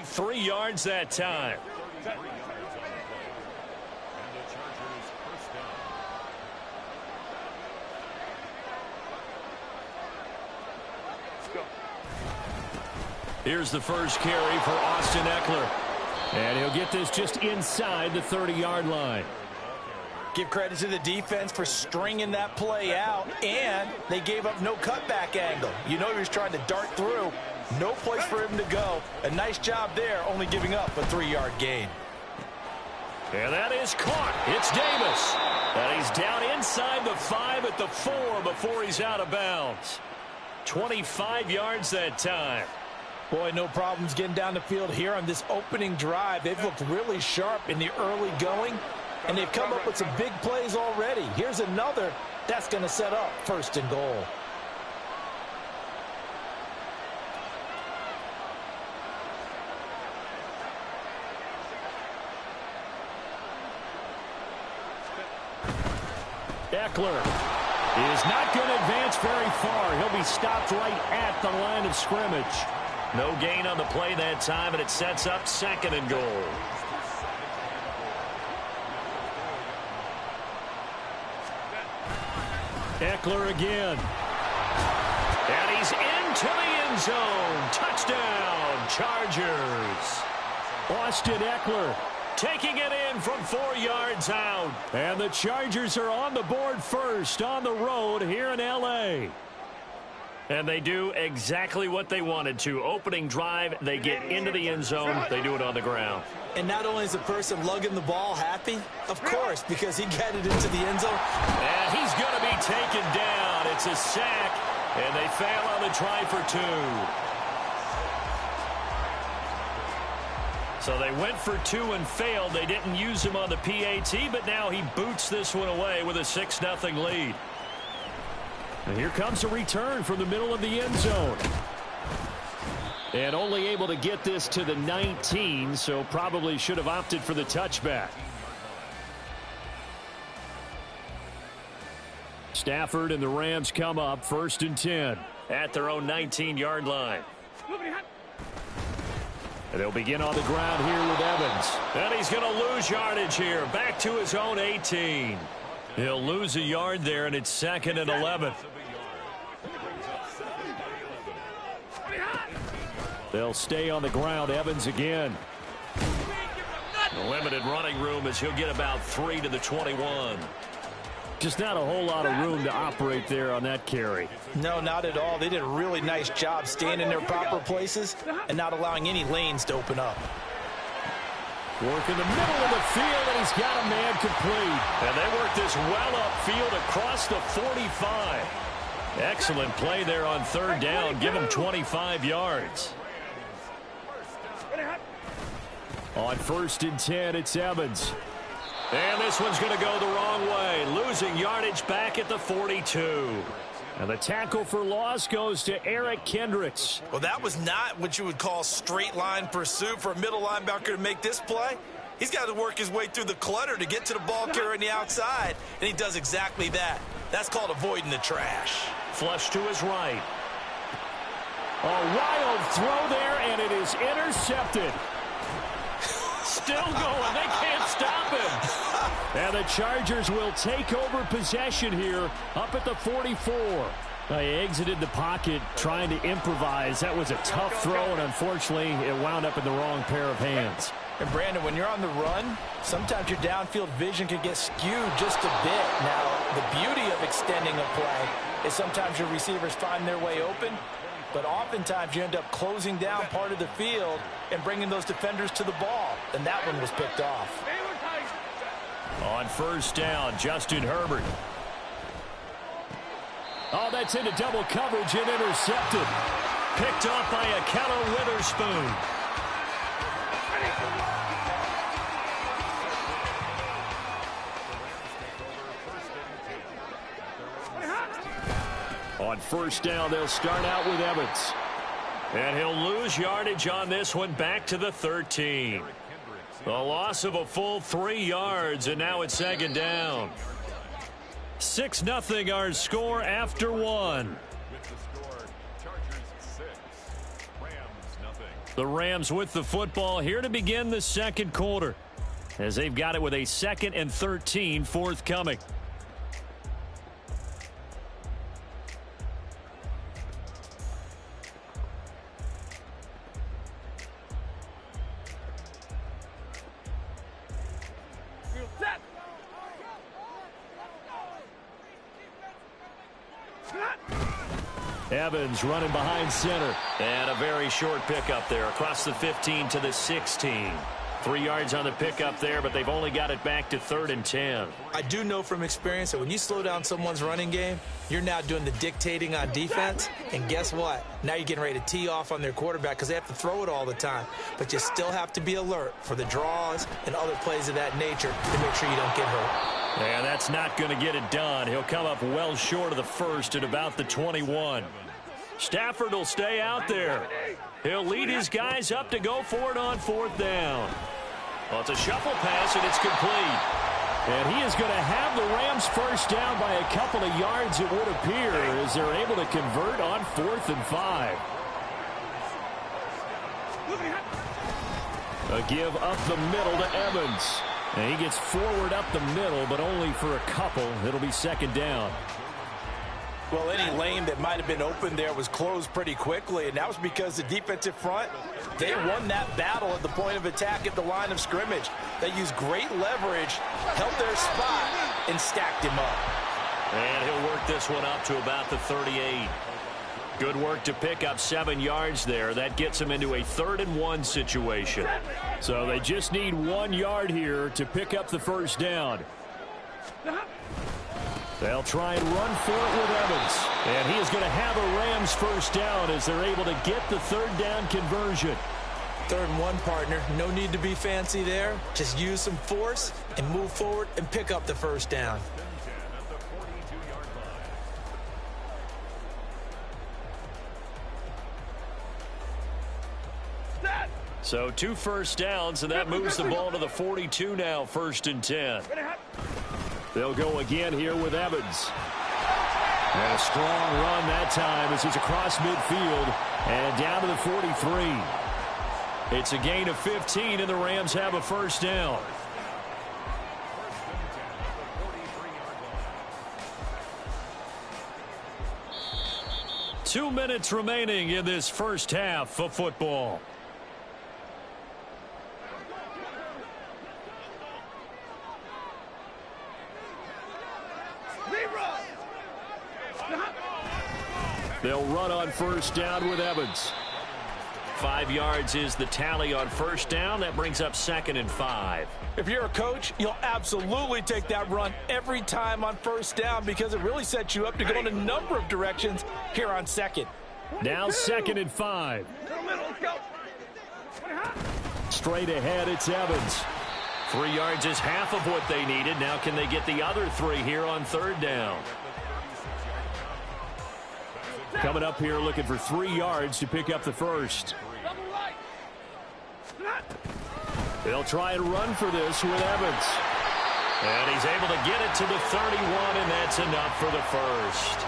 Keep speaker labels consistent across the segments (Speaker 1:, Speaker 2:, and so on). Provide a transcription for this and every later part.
Speaker 1: 3 yards that time. Here's the first carry for Austin Eckler. And he'll get this just inside the 30-yard line.
Speaker 2: Give credit to the defense for stringing that play out, and they gave up no cutback angle. You know he was trying to dart through. No place for him to go. A nice job there, only giving up a 3-yard gain.
Speaker 1: And that is caught. It's Davis. And he's down inside the 5 at the 4 before he's out of bounds. 25 yards that time.
Speaker 2: Boy, no problems getting down the field here on this opening drive. They've looked really sharp in the early going, and they've come up with some big plays already. Here's another that's going to set up 1st and goal.
Speaker 1: Eckler is not going to advance very far. He'll be stopped right at the line of scrimmage. No gain on the play that time, and it sets up 2nd and goal. Eckler again. And he's into the end zone. Touchdown, Chargers. Austin Eckler taking it in from 4 yards out. And the Chargers are on the board first on the road here in L.A. And they do exactly what they wanted to. Opening drive, they get into the end zone. They do it on the ground.
Speaker 2: And not only is the person lugging the ball happy, of course, because he got it into the end zone.
Speaker 1: And he's going to be taken down. It's a sack, and they fail on the try for 2. So they went for 2 and failed. They didn't use him on the PAT, but now he boots this one away with a 6-0 lead. And here comes a return from the middle of the end zone. And only able to get this to the 19, so probably should have opted for the touchback. Stafford and the Rams come up 1st and 10 at their own 19-yard line. And they'll begin on the ground here with Evans. And he's going to lose yardage here. Back to his own 18. He'll lose a yard there, and it's 2nd and 11. They'll stay on the ground. Evans again. Limited running room as he'll get about 3 to the 21. Just not a whole lot of room to operate there on that carry.
Speaker 2: No, not at all. They did a really nice job staying in their proper places and not allowing any lanes to open up.
Speaker 1: Work in the middle of the field, and he's got a man complete. And they work this well upfield across the 45. Excellent play there on 3rd down. Give him 25 yards. On 1st and 10, it's Evans. And this one's going to go the wrong way. Losing yardage back at the 42. And the tackle for loss goes to Eric Kendricks.
Speaker 2: Well, that was not what you would call straight line pursuit for a middle linebacker to make this play. He's got to work his way through the clutter to get to the ball carrier on the outside, and he does exactly that. That's called avoiding the trash.
Speaker 1: Flush to his right. A wild throw there, and it is intercepted. Still going. They can't stop him. And the Chargers will take over possession here up at the 44. They exited the pocket trying to improvise. That was a tough throw, and unfortunately, it wound up in the wrong pair of hands.
Speaker 2: And, Brandon, when you're on the run, sometimes your downfield vision can get skewed just a bit. Now, the beauty of extending a play is sometimes your receivers find their way open, but oftentimes you end up closing down part of the field and bringing those defenders to the ball. And that one was picked off.
Speaker 1: On 1st down, Justin Herbert. Oh, that's into double coverage and intercepted. Picked off by Akello Witherspoon. On 1st down, they'll start out with Evans. And he'll lose yardage on this one back to the 13. The loss of a full 3 yards, and now it's 2nd down. 6-0 our score after 1. The Rams with the football here to begin the second quarter, as they've got it with a 2nd and 13 forthcoming. Evans running behind center. And a very short pickup there across the 15 to the 16. 3 yards on the pickup there, but they've only got it back to 3rd and 10.
Speaker 2: I do know from experience that when you slow down someone's running game, you're now doing the dictating on defense. And guess what? Now you're getting ready to tee off on their quarterback because they have to throw it all the time. But you still have to be alert for the draws and other plays of that nature to make sure you don't get hurt.
Speaker 1: And that's not going to get it done. He'll come up well short of the first at about the 21. Stafford will stay out there. He'll lead his guys up to go for it on 4th down. Well, it's a shuffle pass, and it's complete. And he is going to have the Rams first down by a couple of yards, it would appear, as they're able to convert on 4th and 5. A give up the middle to Evans. And he gets forward up the middle, but only for a couple. It'll be 2nd down.
Speaker 2: Well, any lane that might have been open there was closed pretty quickly, and that was because the defensive front, they won that battle at the point of attack at the line of scrimmage. They used great leverage, held their spot, and stacked him up.
Speaker 1: And he'll work this one up to about the 38. Good work to pick up 7 yards there. That gets him into a 3rd and 1 situation. So they just need 1 yard here to pick up the first down. They'll try and run for it with Evans. And he is going to have a Rams first down as they're able to get the 3rd down conversion.
Speaker 2: 3rd and 1, partner. No need to be fancy there. Just use some force and move forward and pick up the first down.
Speaker 1: So 2 first downs, and that moves the ball to the 42 now, 1st and 10. They'll go again here with Evans. And a strong run that time as he's across midfield and down to the 43. It's a gain of 15, and the Rams have a first down. Two minutes remaining in this first half of football. They'll run on first down with Evans. 5 yards is the tally on first down. That brings up 2nd and 5.
Speaker 2: If you're a coach, you'll absolutely take that run every time on first down because it really sets you up to go in a number of directions here on 2nd.
Speaker 1: Now 2nd and 5. Straight ahead, it's Evans. 3 yards is half of what they needed. Now can they get the other 3 here on 3rd down? Coming up here looking for 3 yards to pick up the first. They'll try and run for this with Evans. And he's able to get it to the 31, and that's enough for the first.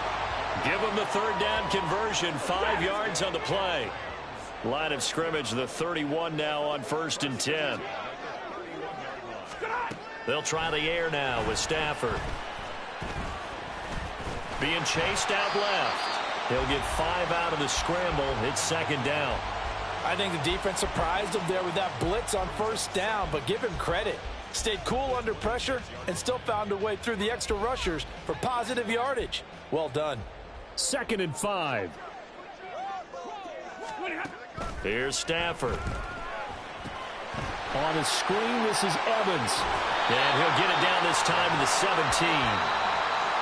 Speaker 1: Give him the 3rd down conversion, 5 yards on the play. Line of scrimmage, the 31 now on 1st and 10. They'll try the air now with Stafford. Being chased out left. He'll get 5 out of the scramble. It's 2nd down.
Speaker 2: I think the defense surprised him there with that blitz on first down, but give him credit. Stayed cool under pressure and still found a way through the extra rushers for positive yardage. Well done.
Speaker 1: 2nd and 5. Here's Stafford. On the screen, this is Evans. And he'll get it down this time to the 17.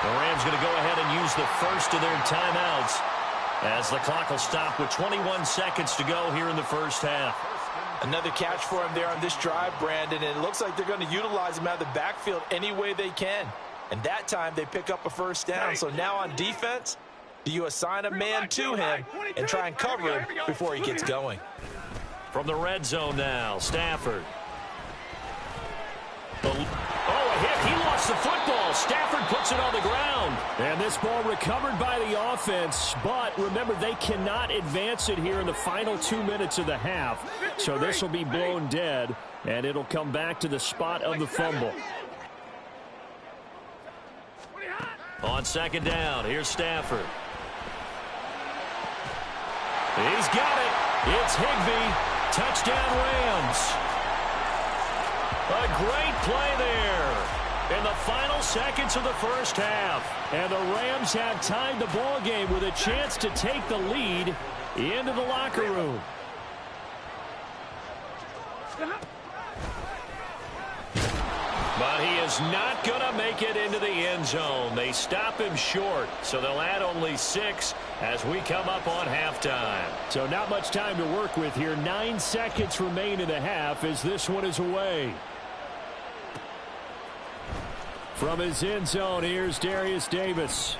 Speaker 1: The Rams going to go ahead and use the first of their timeouts as the clock will stop with 21 seconds to go here in the first half.
Speaker 2: Another catch for him there on this drive, Brandon, and it looks like they're going to utilize him out of the backfield any way they can. And that time they pick up a first down. So now on defense, do you assign a man to him and try and cover him before he gets going?
Speaker 1: From the red zone now, Stafford. Oh, a hit. He lost gets the football. Stafford puts it on the ground. And this ball recovered by the offense. But remember, they cannot advance it here in the final 2 minutes of the half. So this will be blown dead, and it'll come back to the spot of the fumble. On second down, here's Stafford. He's got it. It's Higbee. Touchdown, Rams. A great play there in the final seconds of the first half. And the Rams have tied the ball game with a chance to take the lead into the locker room. But he is not going to make it into the end zone. They stop him short, so they'll add only 6 as we come up on halftime. So not much time to work with here. 9 seconds remain in the half as this one is away. From his end zone, here's Darius Davis.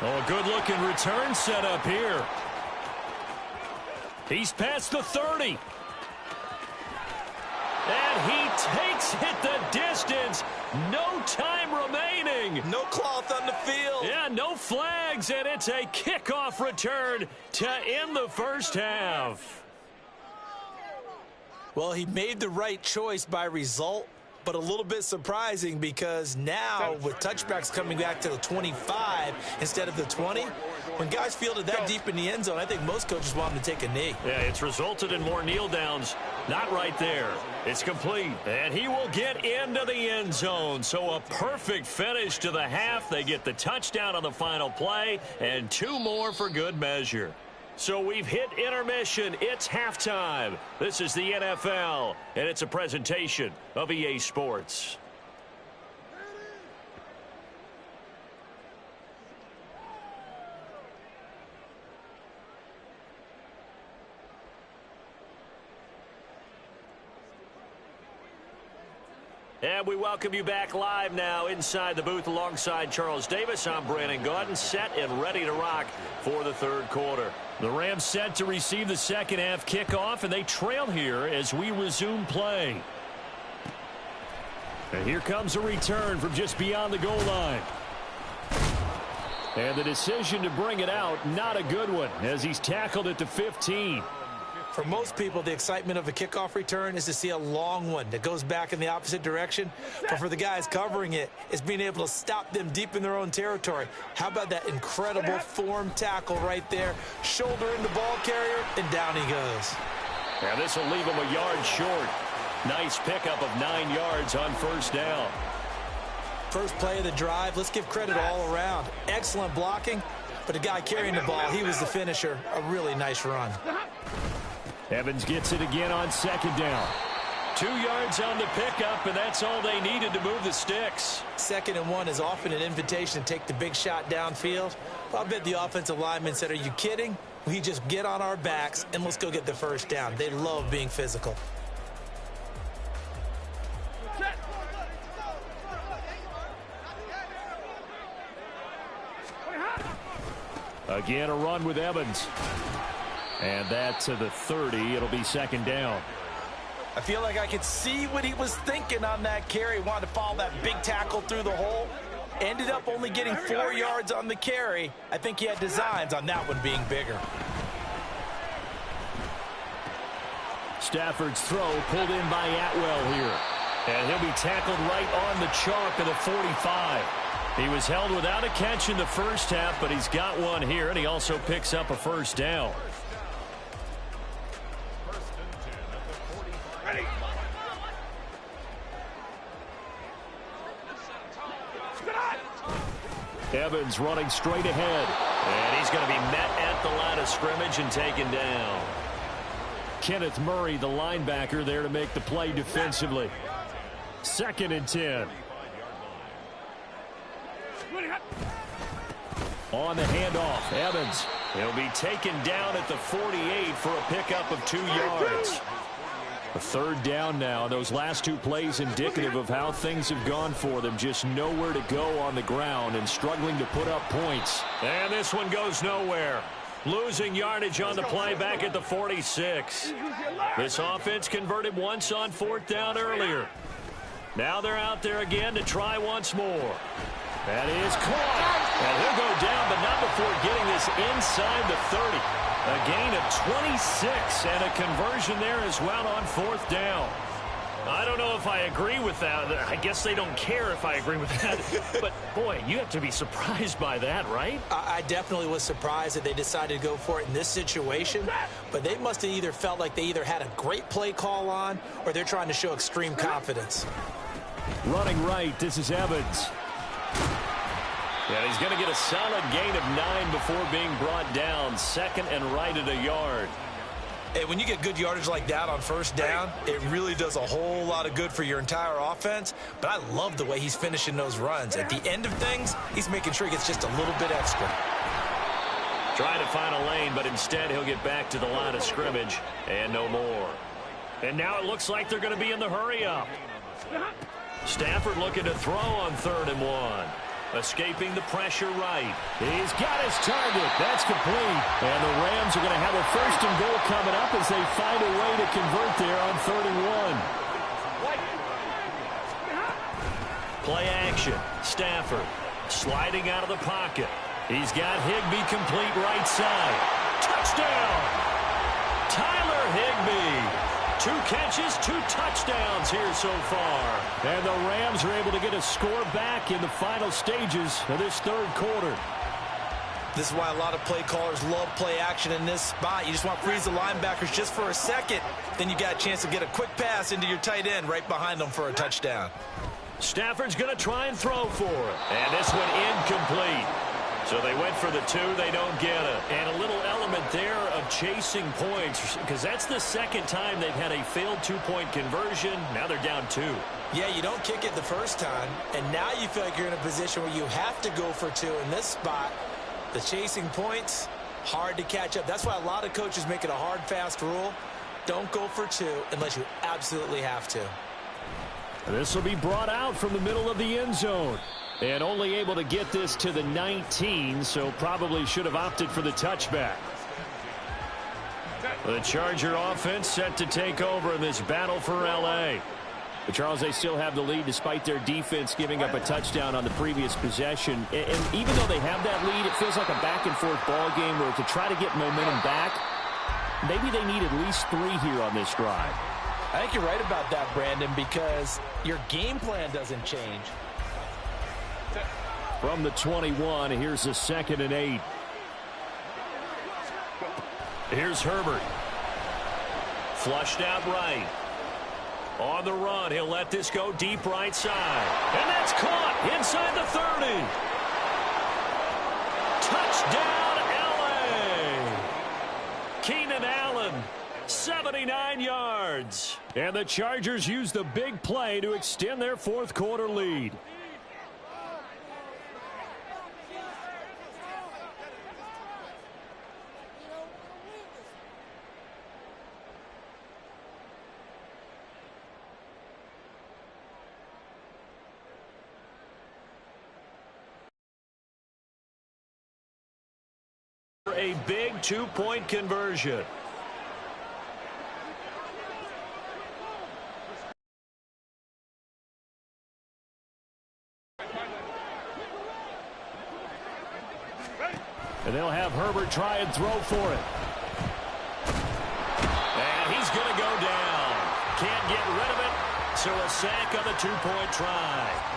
Speaker 1: Oh, a good-looking return set up here. He's past the 30. And he takes it the distance. No time remaining.
Speaker 2: No cloth on the field.
Speaker 1: Yeah, no flags, and it's a kickoff return to end the first half.
Speaker 2: Well, he made the right choice by result, but a little bit surprising because now with touchbacks coming back to the 25 instead of the 20, when guys fielded that deep in the end zone, I think most coaches want them to take a knee.
Speaker 1: Yeah, it's resulted in more kneel downs. Not right there. It's complete, and he will get into the end zone. So a perfect finish to the half. They get the touchdown on the final play, and 2 more for good measure. So we've hit intermission. It's halftime. This is the NFL, and it's a presentation of EA Sports. And we welcome you back live now inside the booth alongside Charles Davis. I'm Brandon Gaudin, set and ready to rock for the third quarter. The Rams set to receive the second half kickoff, and they trail here as we resume play. And here comes a return from just beyond the goal line. And the decision to bring it out, not a good one, as he's tackled at the 15.
Speaker 2: For most people, the excitement of a kickoff return is to see a long one that goes back in the opposite direction. But for the guys covering it, it's being able to stop them deep in their own territory. How about that incredible form tackle right there? Shoulder in the ball carrier, and down he goes.
Speaker 1: Now this will leave him a yard short. Nice pickup of 9 yards on first down.
Speaker 2: First play of the drive. Let's give credit all around. Excellent blocking, but the guy carrying the ball, he was the finisher. A really nice run.
Speaker 1: Evans gets it again on second down. 2 yards on the pickup, and that's all they needed to move the sticks. 2nd and 1
Speaker 2: is often an invitation to take the big shot downfield. I bet the offensive lineman said, are you kidding? We just get on our backs, and let's go get the first down. They love being physical.
Speaker 1: Again, a run with Evans. And that to the 30. It'll be second down.
Speaker 2: I feel like I could see what he was thinking on that carry. Wanted to follow that big tackle through the hole. Ended up only getting 4 yards on the carry. I think he had designs on that one being bigger.
Speaker 1: Stafford's throw pulled in by Atwell here. And he'll be tackled right on the chalk of the 45. He was held without a catch in the first half, but he's got one here, and he also picks up a first down. Evans running straight ahead. And he's going to be met at the line of scrimmage and taken down. Kenneth Murray, the linebacker, there to make the play defensively. 2nd and 10. On the handoff, Evans. He'll be taken down at the 48 for a pickup of 2 yards. A third down now. Those last 2 plays indicative of how things have gone for them. Just nowhere to go on the ground and struggling to put up points. And this one goes nowhere. Losing yardage on the play back at the 46. This offense converted once on 4th down earlier. Now they're out there again to try once more. That is caught. And he'll go down, but not before getting this inside the 30. A gain of 26 and a conversion there as well on 4th down. I don't know if I agree with that. I guess they don't care if I agree with that. But, boy, you have to be surprised by that, right?
Speaker 2: I definitely was surprised that they decided to go for it in this situation. But they must have either felt like they either had a great play call on or they're trying to show extreme confidence.
Speaker 1: Running right, this is Evans. And he's going to get a solid gain of 9 before being brought down. 2nd and right at a yard.
Speaker 2: Hey, when you get good yardage like that on 1st down, it really does a whole lot of good for your entire offense. But I love the way he's finishing those runs. At the end of things, he's making sure he gets just a little bit extra.
Speaker 1: Trying to find a lane, but instead he'll get back to the line of scrimmage and no more. And now it looks like they're going to be in the hurry-up. Stafford looking to throw on 3rd and 1. Escaping the pressure right. He's got his target. That's complete. And the Rams are going to have a 1st and goal coming up as they find a way to convert there on 3rd and 1. Play action. Stafford sliding out of the pocket. He's got Higbee complete right side. Touchdown! Tyler Higbee. 2 catches, 2 touchdowns here so far. And the Rams are able to get a score back in the final stages of this 3rd quarter.
Speaker 2: This is why a lot of play callers love play action in this spot. You just want to freeze the linebackers just for a second. Then you got a chance to get a quick pass into your tight end right behind them for a touchdown.
Speaker 1: Stafford's going to try and throw for it. And this one incomplete. So they went for the 2, they don't get it. And a little element there of chasing points, because that's the 2nd time they've had a failed 2-point conversion. Now they're down 2.
Speaker 2: Yeah, you don't kick it the first time, and now you feel like you're in a position where you have to go for 2 in this spot. The chasing points, hard to catch up. That's why a lot of coaches make it a hard, fast rule. Don't go for 2 unless you absolutely have to.
Speaker 1: This will be brought out from the middle of the end zone. And only able to get this to the 19, so probably should have opted for the touchback. The Charger offense set to take over in this battle for L.A. But Charles, they still have the lead despite their defense giving up a touchdown on the previous possession. And even though they have that lead, it feels like a back-and-forth ball game where to try to get momentum back, maybe they need at least 3 here on this drive.
Speaker 2: I think you're right about that, Brandon, because your game plan doesn't change.
Speaker 1: From the 21, here's a 2nd and 8. Here's Herbert. Flushed out right. On the run, he'll let this go deep right side. And that's caught inside the 30. Touchdown, L.A. Keenan Allen, 79 yards. And the Chargers use the big play to extend their 4th quarter lead. A big 2-point conversion. And they'll have Herbert try and throw for it. And he's going to go down. Can't get rid of it. So a sack on the 2-point try.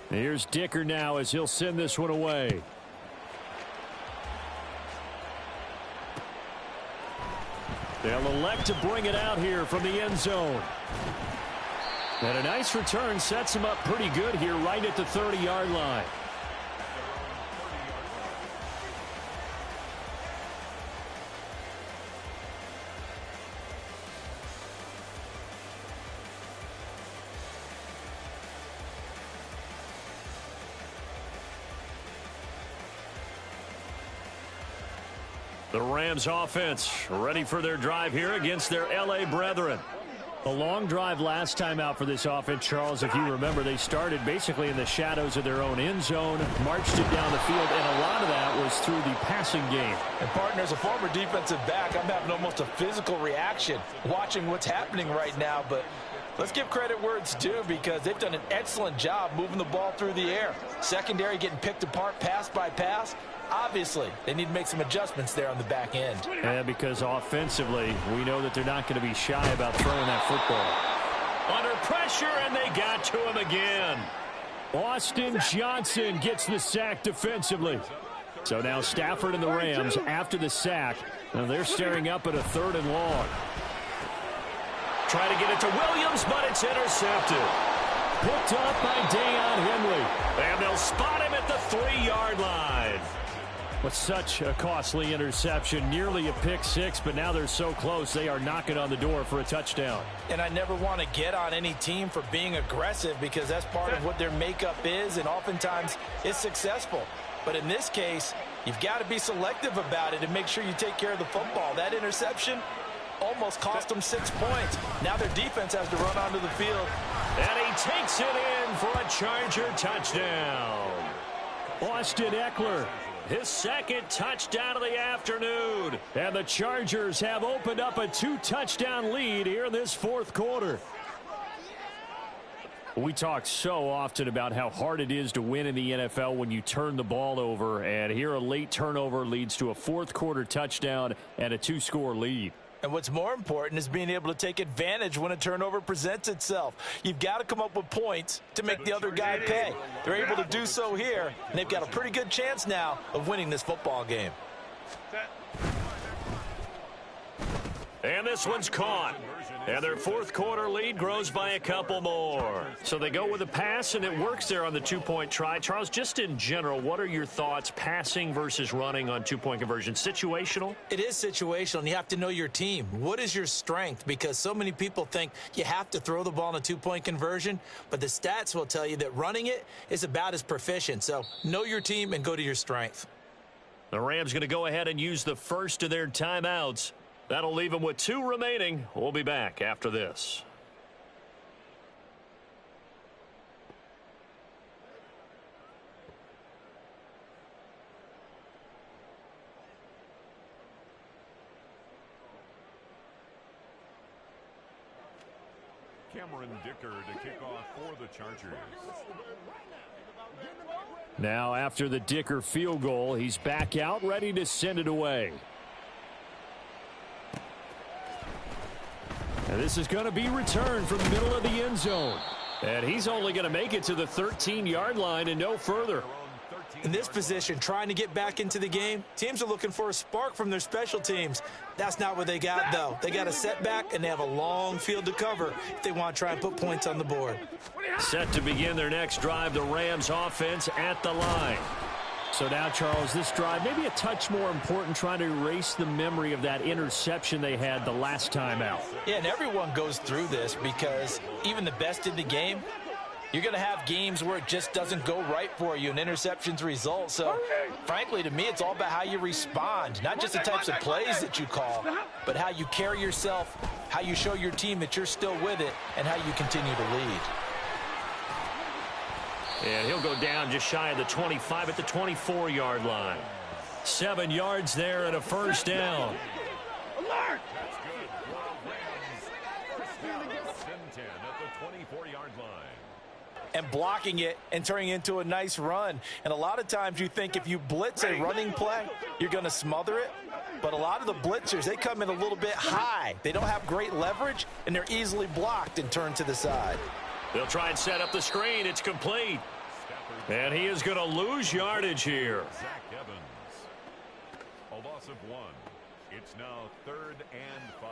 Speaker 1: Here's Dicker now as he'll send this one away. They'll elect to bring it out here from the end zone. And a nice return sets him up pretty good here right at the 30-yard line. The Rams offense ready for their drive here against their L.A. brethren. A long drive last time out for this offense, Charles. If you remember, they started basically in the shadows of their own end zone, marched it down the field, and a lot of that was through the passing game.
Speaker 2: And, partner, as a former defensive back, I'm having almost a physical reaction watching what's happening right now. But let's give credit where it's due, because they've done an excellent job moving the ball through the air. Secondary getting picked apart pass by pass. Obviously, they need to make some adjustments there on the back end.
Speaker 1: Yeah, because offensively, we know that they're not going to be shy about throwing that football. Under pressure, and they got to him again. Austin Johnson gets the sack defensively. So now Stafford and the Rams, after the sack, they're staring up at a 3rd and long. Try to get it to Williams, but it's intercepted. Picked up by Deion Henley. And they'll spot him at the 3-yard line. With such a costly interception, nearly a pick six, but now they're so close they are knocking on the door for a touchdown.
Speaker 2: And I never want to get on any team for being aggressive, because that's part of what their makeup is, and oftentimes it's successful. But in this case, you've got to be selective about it and make sure you take care of the football. That interception almost cost them 6 points. Now their defense has to run onto the field.
Speaker 1: And he takes it in for a Charger touchdown. Austin Eckler, his 2nd touchdown of the afternoon. And the Chargers have opened up a 2-touchdown lead here in this 4th quarter. We talk so often about how hard it is to win in the NFL when you turn the ball over. And here a late turnover leads to a 4th quarter touchdown and a 2-score lead.
Speaker 2: And what's more important is being able to take advantage when a turnover presents itself. You've got to come up with points to make the other guy pay. They're able to do so here, and they've got a pretty good chance now of winning this football game.
Speaker 1: And this one's caught. And their 4th quarter lead grows by a couple more. So they go with a pass, and it works there on the 2-point try. Charles, just in general, what are your thoughts passing versus running on 2-point conversion? Situational?
Speaker 2: It is situational, and you have to know your team. What is your strength? Because so many people think you have to throw the ball in a 2-point conversion, but the stats will tell you that running it is about as proficient. So know your team and go to your strength.
Speaker 1: The Rams going to go ahead and use the first of their timeouts. That'll leave them with 2 remaining. We'll be back after this.
Speaker 3: Cameron Dicker to kick off for the Chargers.
Speaker 1: Now after the Dicker field goal, he's back out ready to send it away. And this is going to be returned from the middle of the end zone. And he's only going to make it to the 13-yard line and no further.
Speaker 2: In this position, trying to get back into the game, teams are looking for a spark from their special teams. That's not what they got, though. They got a setback, and they have a long field to cover if they want to try and put points on the board.
Speaker 1: Set to begin their next drive, the Rams offense at the line. So now, Charles, this drive maybe a touch more important, trying to erase the memory of that interception they had the last time out.
Speaker 2: Yeah, and everyone goes through this, because even the best in the game, you're going to have games where it just doesn't go right for you and interceptions result. So, frankly, to me, it's all about how you respond, not just the types of plays that you call, but how you carry yourself, how you show your team that you're still with it, and how you continue to lead.
Speaker 1: And he'll go down just shy of the 25 at the 24-yard line. 7 yards there and a first down.
Speaker 3: Alert! At the 24-yard line.
Speaker 2: And blocking it and turning into a nice run. And a lot of times you think if you blitz a running play, you're going to smother it. But a lot of the blitzers, they come in a little bit high. They don't have great leverage, and they're easily blocked and turned to the side.
Speaker 1: They'll try and set up the screen. It's complete. And he is going to lose yardage here.
Speaker 3: Zach Evans. A loss of 1. It's now 3rd and 5.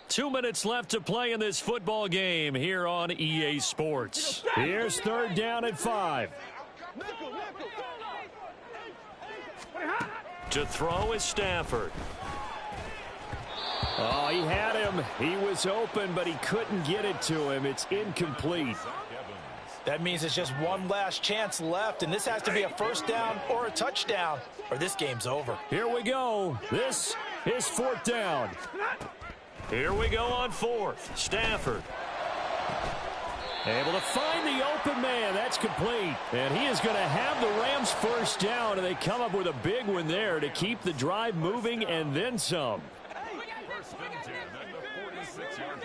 Speaker 1: 2 minutes left to play in this football game here on EA Sports. Here's 3rd down at 5. To throw is Stafford. Oh, he had him. He was open, but he couldn't get it to him. It's incomplete.
Speaker 3: Zach Evans.
Speaker 2: That means it's just one last chance left, and this has to be a first down or a touchdown, or this game's over.
Speaker 1: Here we go. This is fourth down. Here we go on fourth. Stafford. Able to find the open man. That's complete. And he is going to have the Rams first down, and they come up with a big one there to keep the drive moving and then some.
Speaker 3: First and 10 at the 46-yard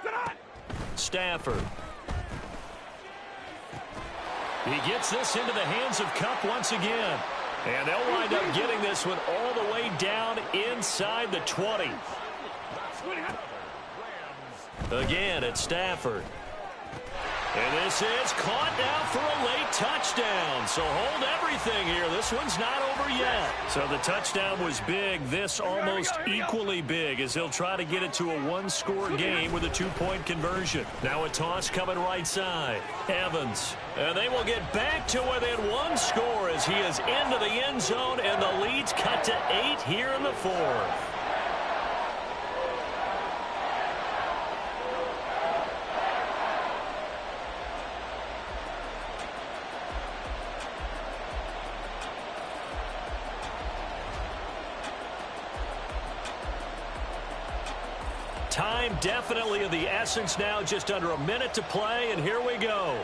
Speaker 3: line.
Speaker 1: Stafford. He gets this into the hands of Kupp once again. And they'll wind up getting this one all the way down inside the 20. Again, it's Stafford. And this is caught now for a late touchdown. So hold everything here. This one's not over yet. So the touchdown was big. This almost equally big as they'll try to get it to a one-score game with a two-point conversion. Now a toss coming right side. Evans. And they will get back to within one score as he is into the end zone, and the lead's cut to 8 here in the fourth. Time definitely of the essence now, just under a minute to play, and here we go.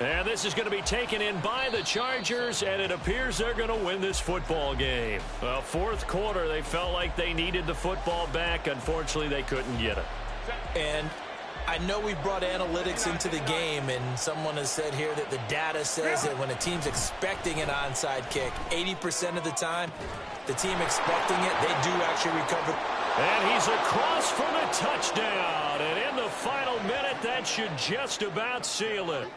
Speaker 1: And this is going to be taken in by the Chargers, and it appears they're going to win this football game. Well, fourth quarter, they felt like they needed the football back. Unfortunately, they couldn't get it.
Speaker 2: And I know we've brought analytics into the game, and someone has said here that the data says that when a team's expecting an onside kick, 80% of the time, the team expecting it, they do actually recover.
Speaker 1: And he's across for the touchdown. And in the final minute, that should just about seal it.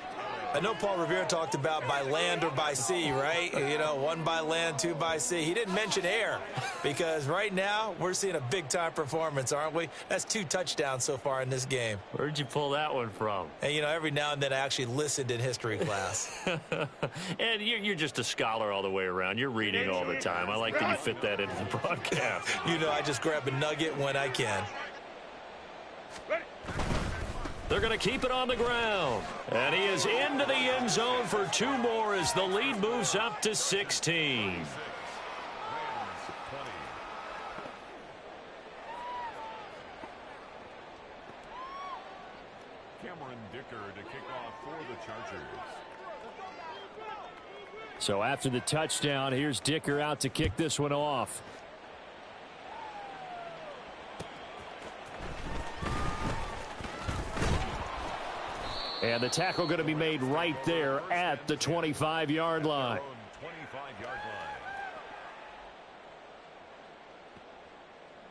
Speaker 2: I know Paul Revere talked about by land or by sea, right? You know, one by land, two by sea. He didn't mention air because right now we're seeing a big-time performance, aren't we? That's 2 touchdowns so far in this game.
Speaker 1: Where'd you pull that one from?
Speaker 2: And, you know, every now and then I actually listened in history class.
Speaker 1: And you're just a scholar all the way around. You're reading all the time. I like that you fit that into the broadcast.
Speaker 2: You know, I just grab a nugget when I can.
Speaker 1: They're going to keep it on the ground. And he is into the end zone for 2 more as the lead moves up to 16.
Speaker 3: Cameron Dicker to kick off for the Chargers.
Speaker 1: So after the touchdown, here's Dicker out to kick this one off. And the tackle going to be made right there at the 25-yard line.
Speaker 3: 25-yard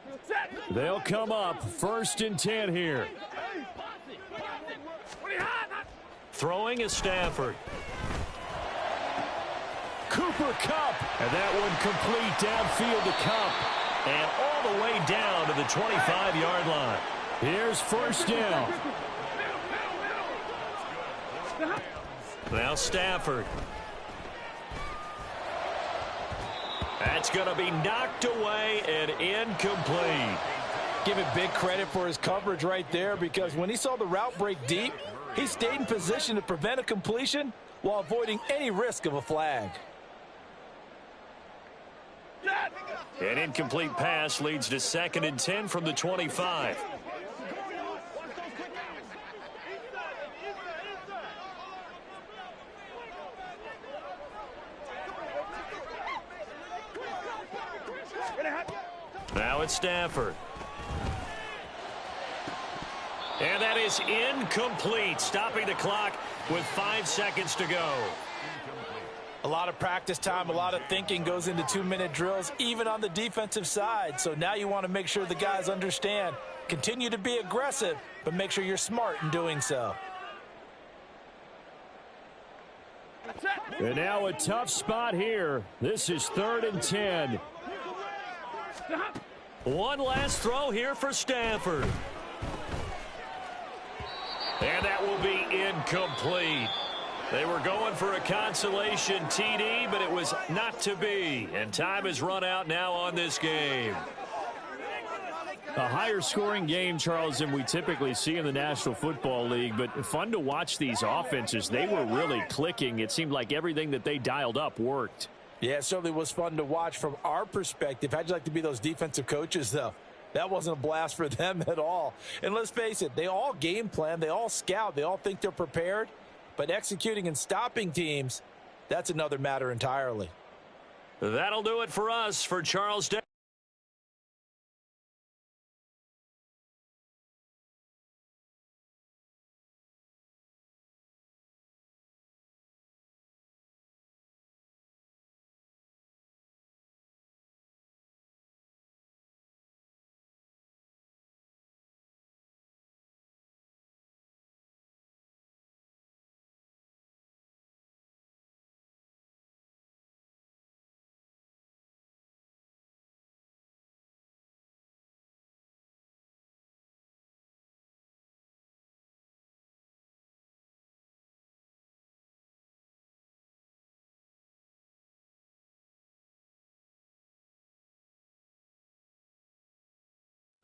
Speaker 3: line.
Speaker 1: They'll come up 1st and 10 here. Throwing is Stafford. Cooper Kupp. And that one complete downfield to Kupp. And all the way down to the 25-yard line. Here's 1st down. Now Stafford. That's going to be knocked away and incomplete.
Speaker 2: Give it big credit for his coverage right there because when he saw the route break deep, he stayed in position to prevent a completion while avoiding any risk of a flag.
Speaker 1: An incomplete pass leads to 2nd and 10 from the 25. Now it's Stafford. And that is incomplete, stopping the clock with 5 seconds to go.
Speaker 2: A lot of practice time, a lot of thinking goes into 2-minute drills, even on the defensive side. So now you want to make sure the guys understand. Continue to be aggressive, but make sure you're smart in doing so.
Speaker 1: And now a tough spot here. This is 3rd and 10. One last throw here for Stafford. And that will be incomplete. They were going for a consolation TD, but it was not to be. And time has run out now on this game. A higher scoring game, Charles, than we typically see in the National Football League, but fun to watch these offenses. They were really clicking. It seemed like everything that they dialed up worked.
Speaker 2: Yeah, it certainly was fun to watch from our perspective. How'd you like to be those defensive coaches, though? That wasn't a blast for them at all. And let's face it, they all game plan, they all scout, they all think they're prepared, but executing and stopping teams, that's another matter entirely.
Speaker 1: That'll do it for us. For Charles Day.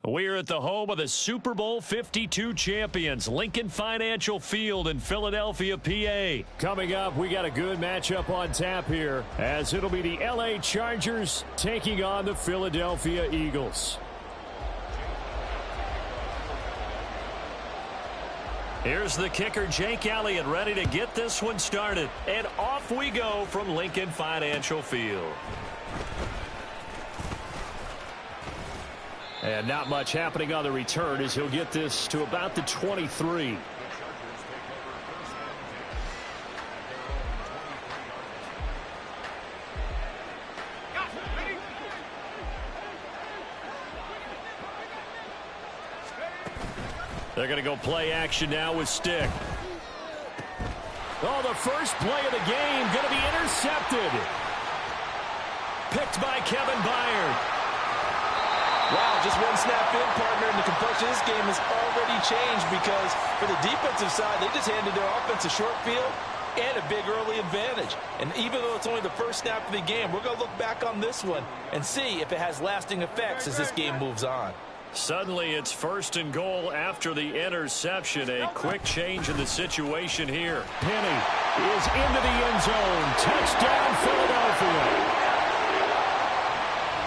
Speaker 1: We're at the home of the Super Bowl 52 champions, Lincoln Financial Field in Philadelphia, PA. Coming up, we got a good matchup on tap here, as it'll be the LA Chargers taking on the Philadelphia Eagles. Here's the kicker, Jake Elliott, ready to get this one started. And off we go from Lincoln Financial Field. And not much happening on the return as he'll get this to about the 23. They're going to go play action now with stick. Oh, the first play of the game going to be intercepted. Picked by Kevin Byard.
Speaker 2: Wow, just one snap in, partner, and the complexion of this game has already changed because for the defensive side, they just handed their offense a short field and a big early advantage. And even though it's only the first snap of the game, we're going to look back on this one and see if it has lasting effects as this game moves on.
Speaker 1: Suddenly, it's 1st and goal after the interception. A quick change in the situation here. Penny is into the end zone. Touchdown, Philadelphia.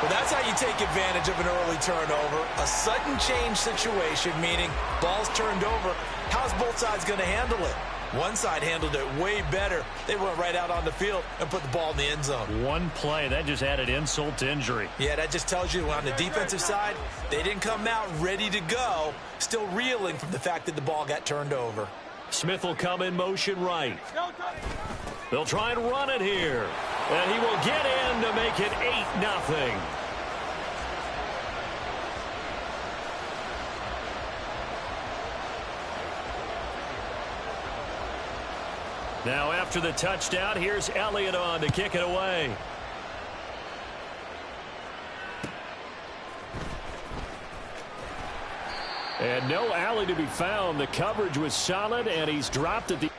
Speaker 2: Well, that's how you take advantage of an early turnover. A sudden change situation, meaning ball's turned over. How's both sides going to handle it? One side handled it way better. They went right out on the field and put the ball in the end zone.
Speaker 1: One play, that just added insult to injury.
Speaker 2: Yeah, that just tells you on the defensive side, they didn't come out ready to go, still reeling from the fact that the ball got turned over.
Speaker 1: Smith will come in motion right. They'll try and run it here. And he will get in to make it 8-0. Now after the touchdown, here's Elliott on to kick it away. And no alley to be found. The coverage was solid, and he's dropped at the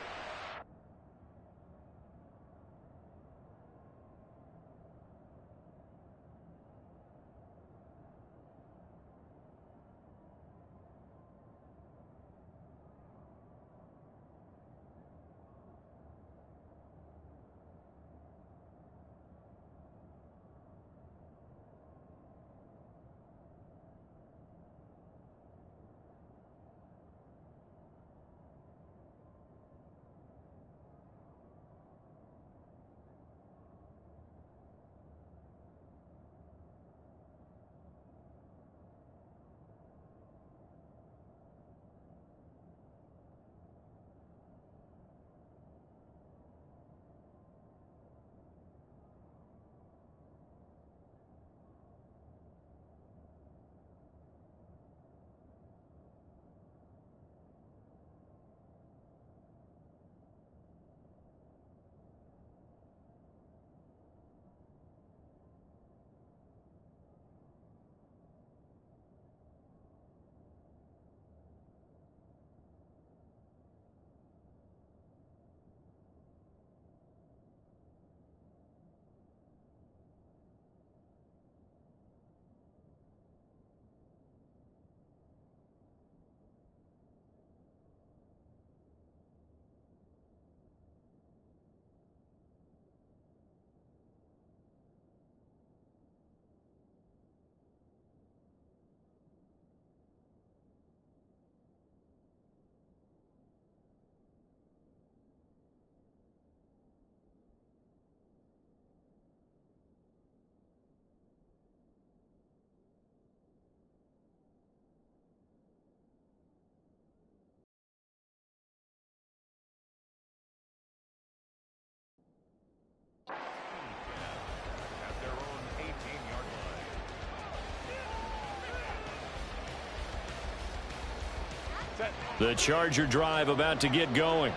Speaker 1: The Charger drive about to get going.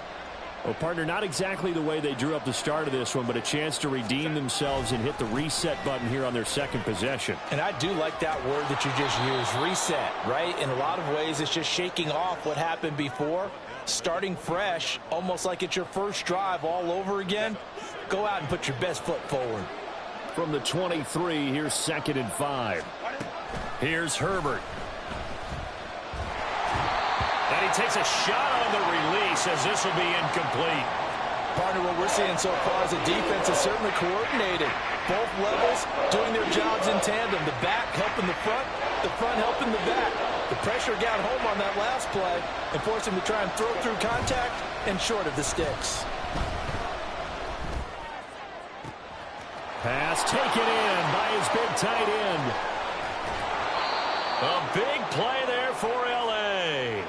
Speaker 1: Well, partner, not exactly the way they drew up the start of this one, but a chance to redeem themselves and hit the reset button here on their second possession.
Speaker 2: And I do like that word that you just used, reset, right? In a lot of ways, it's just shaking off what happened before, starting fresh, almost like it's your first drive all over again. Go out and put your best foot forward.
Speaker 1: From the 23, here's 2nd and 5. Here's Herbert. And he takes a shot on the release as this will be incomplete.
Speaker 2: Partner, what we're seeing so far is the defense is certainly coordinated. Both levels doing their jobs in tandem. The back helping the front helping the back. The pressure got home on that last play and forced him to try and throw through contact and short of the sticks.
Speaker 1: Pass taken in by his big tight end. A big play there for L.A.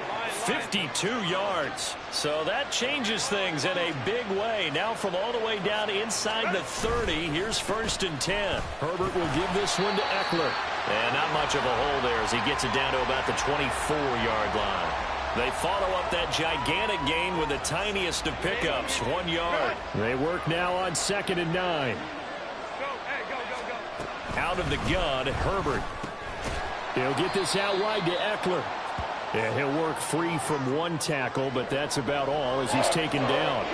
Speaker 1: 52 yards. So that changes things in a big way. Now from all the way down inside the 30, here's 1st and 10. Herbert will give this one to Eckler. And not much of a hole there as he gets it down to about the 24-yard line. They follow up that gigantic gain with the tiniest of pickups, 1 yard. They work now on 2nd and 9. Out of the gun, Herbert. He'll get this out wide to Eckler. Yeah, he'll work free from one tackle, but that's about all as he's taken down.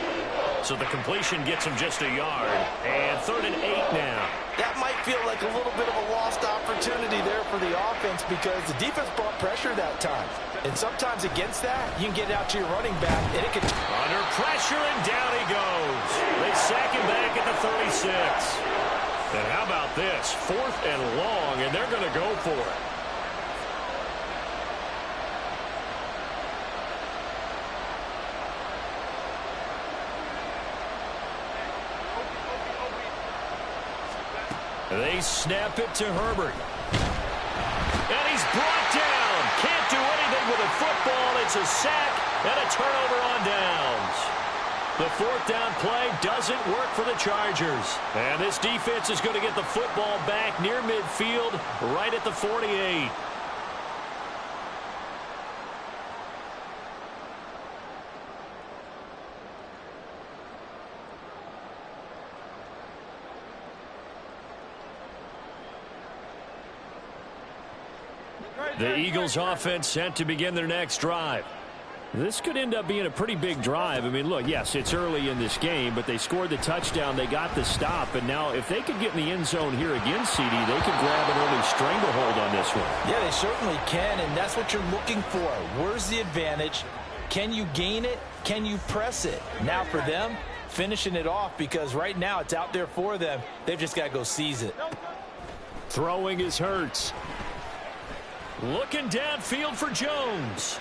Speaker 1: So the completion gets him just a yard. And 3rd and 8 now.
Speaker 2: That might feel like a little bit of a lost opportunity there for the offense because the defense brought pressure that time. And sometimes against that, you can get out to your running back, and it can...
Speaker 1: Under pressure, and down he goes. They sack him back at the 36. And how about this? 4th and long, and they're going to go for it. They snap it to Herbert. And he's brought down. Can't do anything with a football. It's a sack and a turnover on downs. The 4th down play doesn't work for the Chargers. And this defense is going to get the football back near midfield, right at the 48. The Eagles offense set to begin their next drive. This could end up being a pretty big drive. I mean, look, yes, it's early in this game, but they scored the touchdown. They got the stop. And now if they could get in the end zone here again, CD, they could grab an early stranglehold on this one.
Speaker 2: Yeah, they certainly can, and that's what you're looking for. Where's the advantage? Can you gain it? Can you press it? Now for them, finishing it off because right now it's out there for them. They've just got to go seize it.
Speaker 1: Throwing is Hurts. Looking downfield for Jones.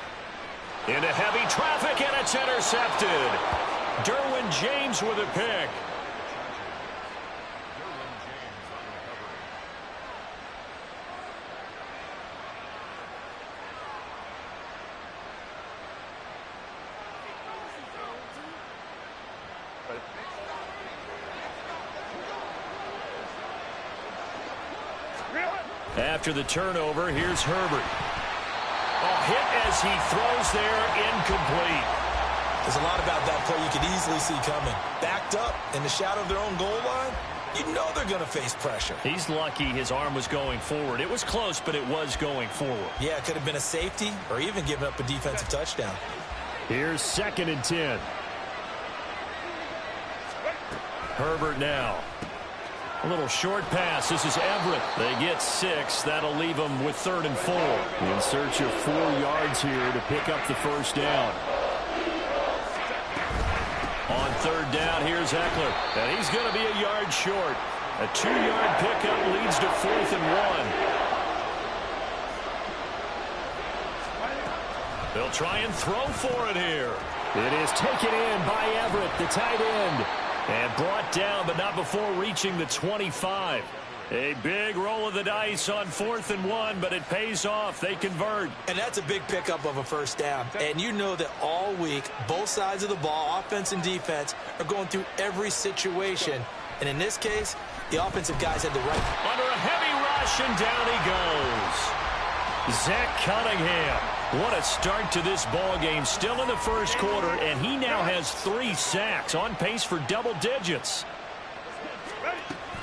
Speaker 1: Into heavy traffic, and it's intercepted. Derwin James with a pick. After the turnover, here's Herbert. A hit as he throws there, incomplete.
Speaker 2: There's a lot about that play you could easily see coming. Backed up in the shadow of their own goal line, you know they're going to face pressure.
Speaker 1: He's lucky his arm was going forward. It was close, but it was going forward.
Speaker 2: Yeah, it could have been a safety or even given up a defensive touchdown.
Speaker 1: Here's 2nd and 10. Herbert now. A little short pass. This is Everett. They get 6. That'll leave them with 3rd and 4. In search of 4 yards here to pick up the first down. On 3rd down, here's Eckler. And he's going to be a yard short. A 2-yard pickup leads to 4th and 1. They'll try and throw for it here. It is taken in by Everett, the tight end. And brought down, but not before reaching the 25. A big roll of the dice on 4th and 1, but it pays off. They convert.
Speaker 2: And that's a big pickup of a first down. And you know that all week, both sides of the ball, offense and defense, are going through every situation. And in this case, the offensive guys had the right.
Speaker 1: Under a heavy rush, and down he goes. Zach Cunningham What a start to this ball game. Still in the first quarter, and he now has 3 sacks, on pace for double digits.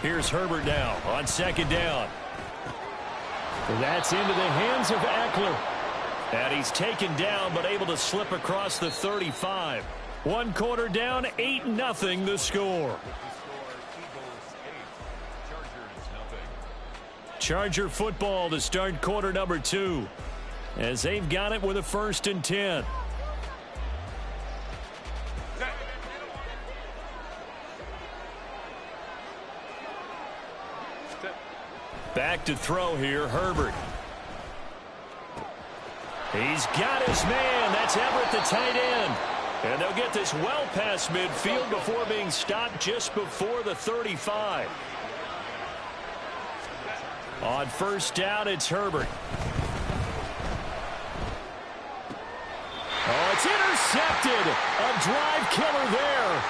Speaker 1: Here's Herbert now on second down. That's into the hands of Eckler. And he's taken down, but able to slip across the 35. 1 quarter down, 8-0 the score. Charger football to start quarter number 2. As they've got it with a 1st and 10. Back to throw here, Herbert. He's got his man. That's Everett, the tight end. And they'll get this well past midfield before being stopped just before the 35. On first down, it's Herbert. Oh, it's intercepted. A drive killer there.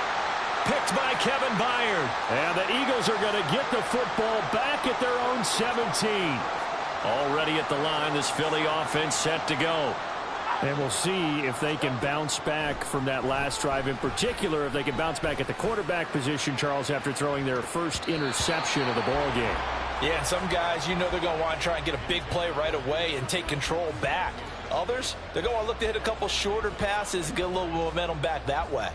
Speaker 1: Picked by Kevin Byard. And the Eagles are going to get the football back at their own 17. Already at the line, this Philly offense set to go. And we'll see if they can bounce back from that last drive. In particular, if they can bounce back at the quarterback position, Charles, after throwing their first interception of the ball game.
Speaker 2: Yeah, and some guys, you know they're going to want to try and get a big play right away and take control back. Others, they're going to look to hit a couple shorter passes and get a little momentum back that way.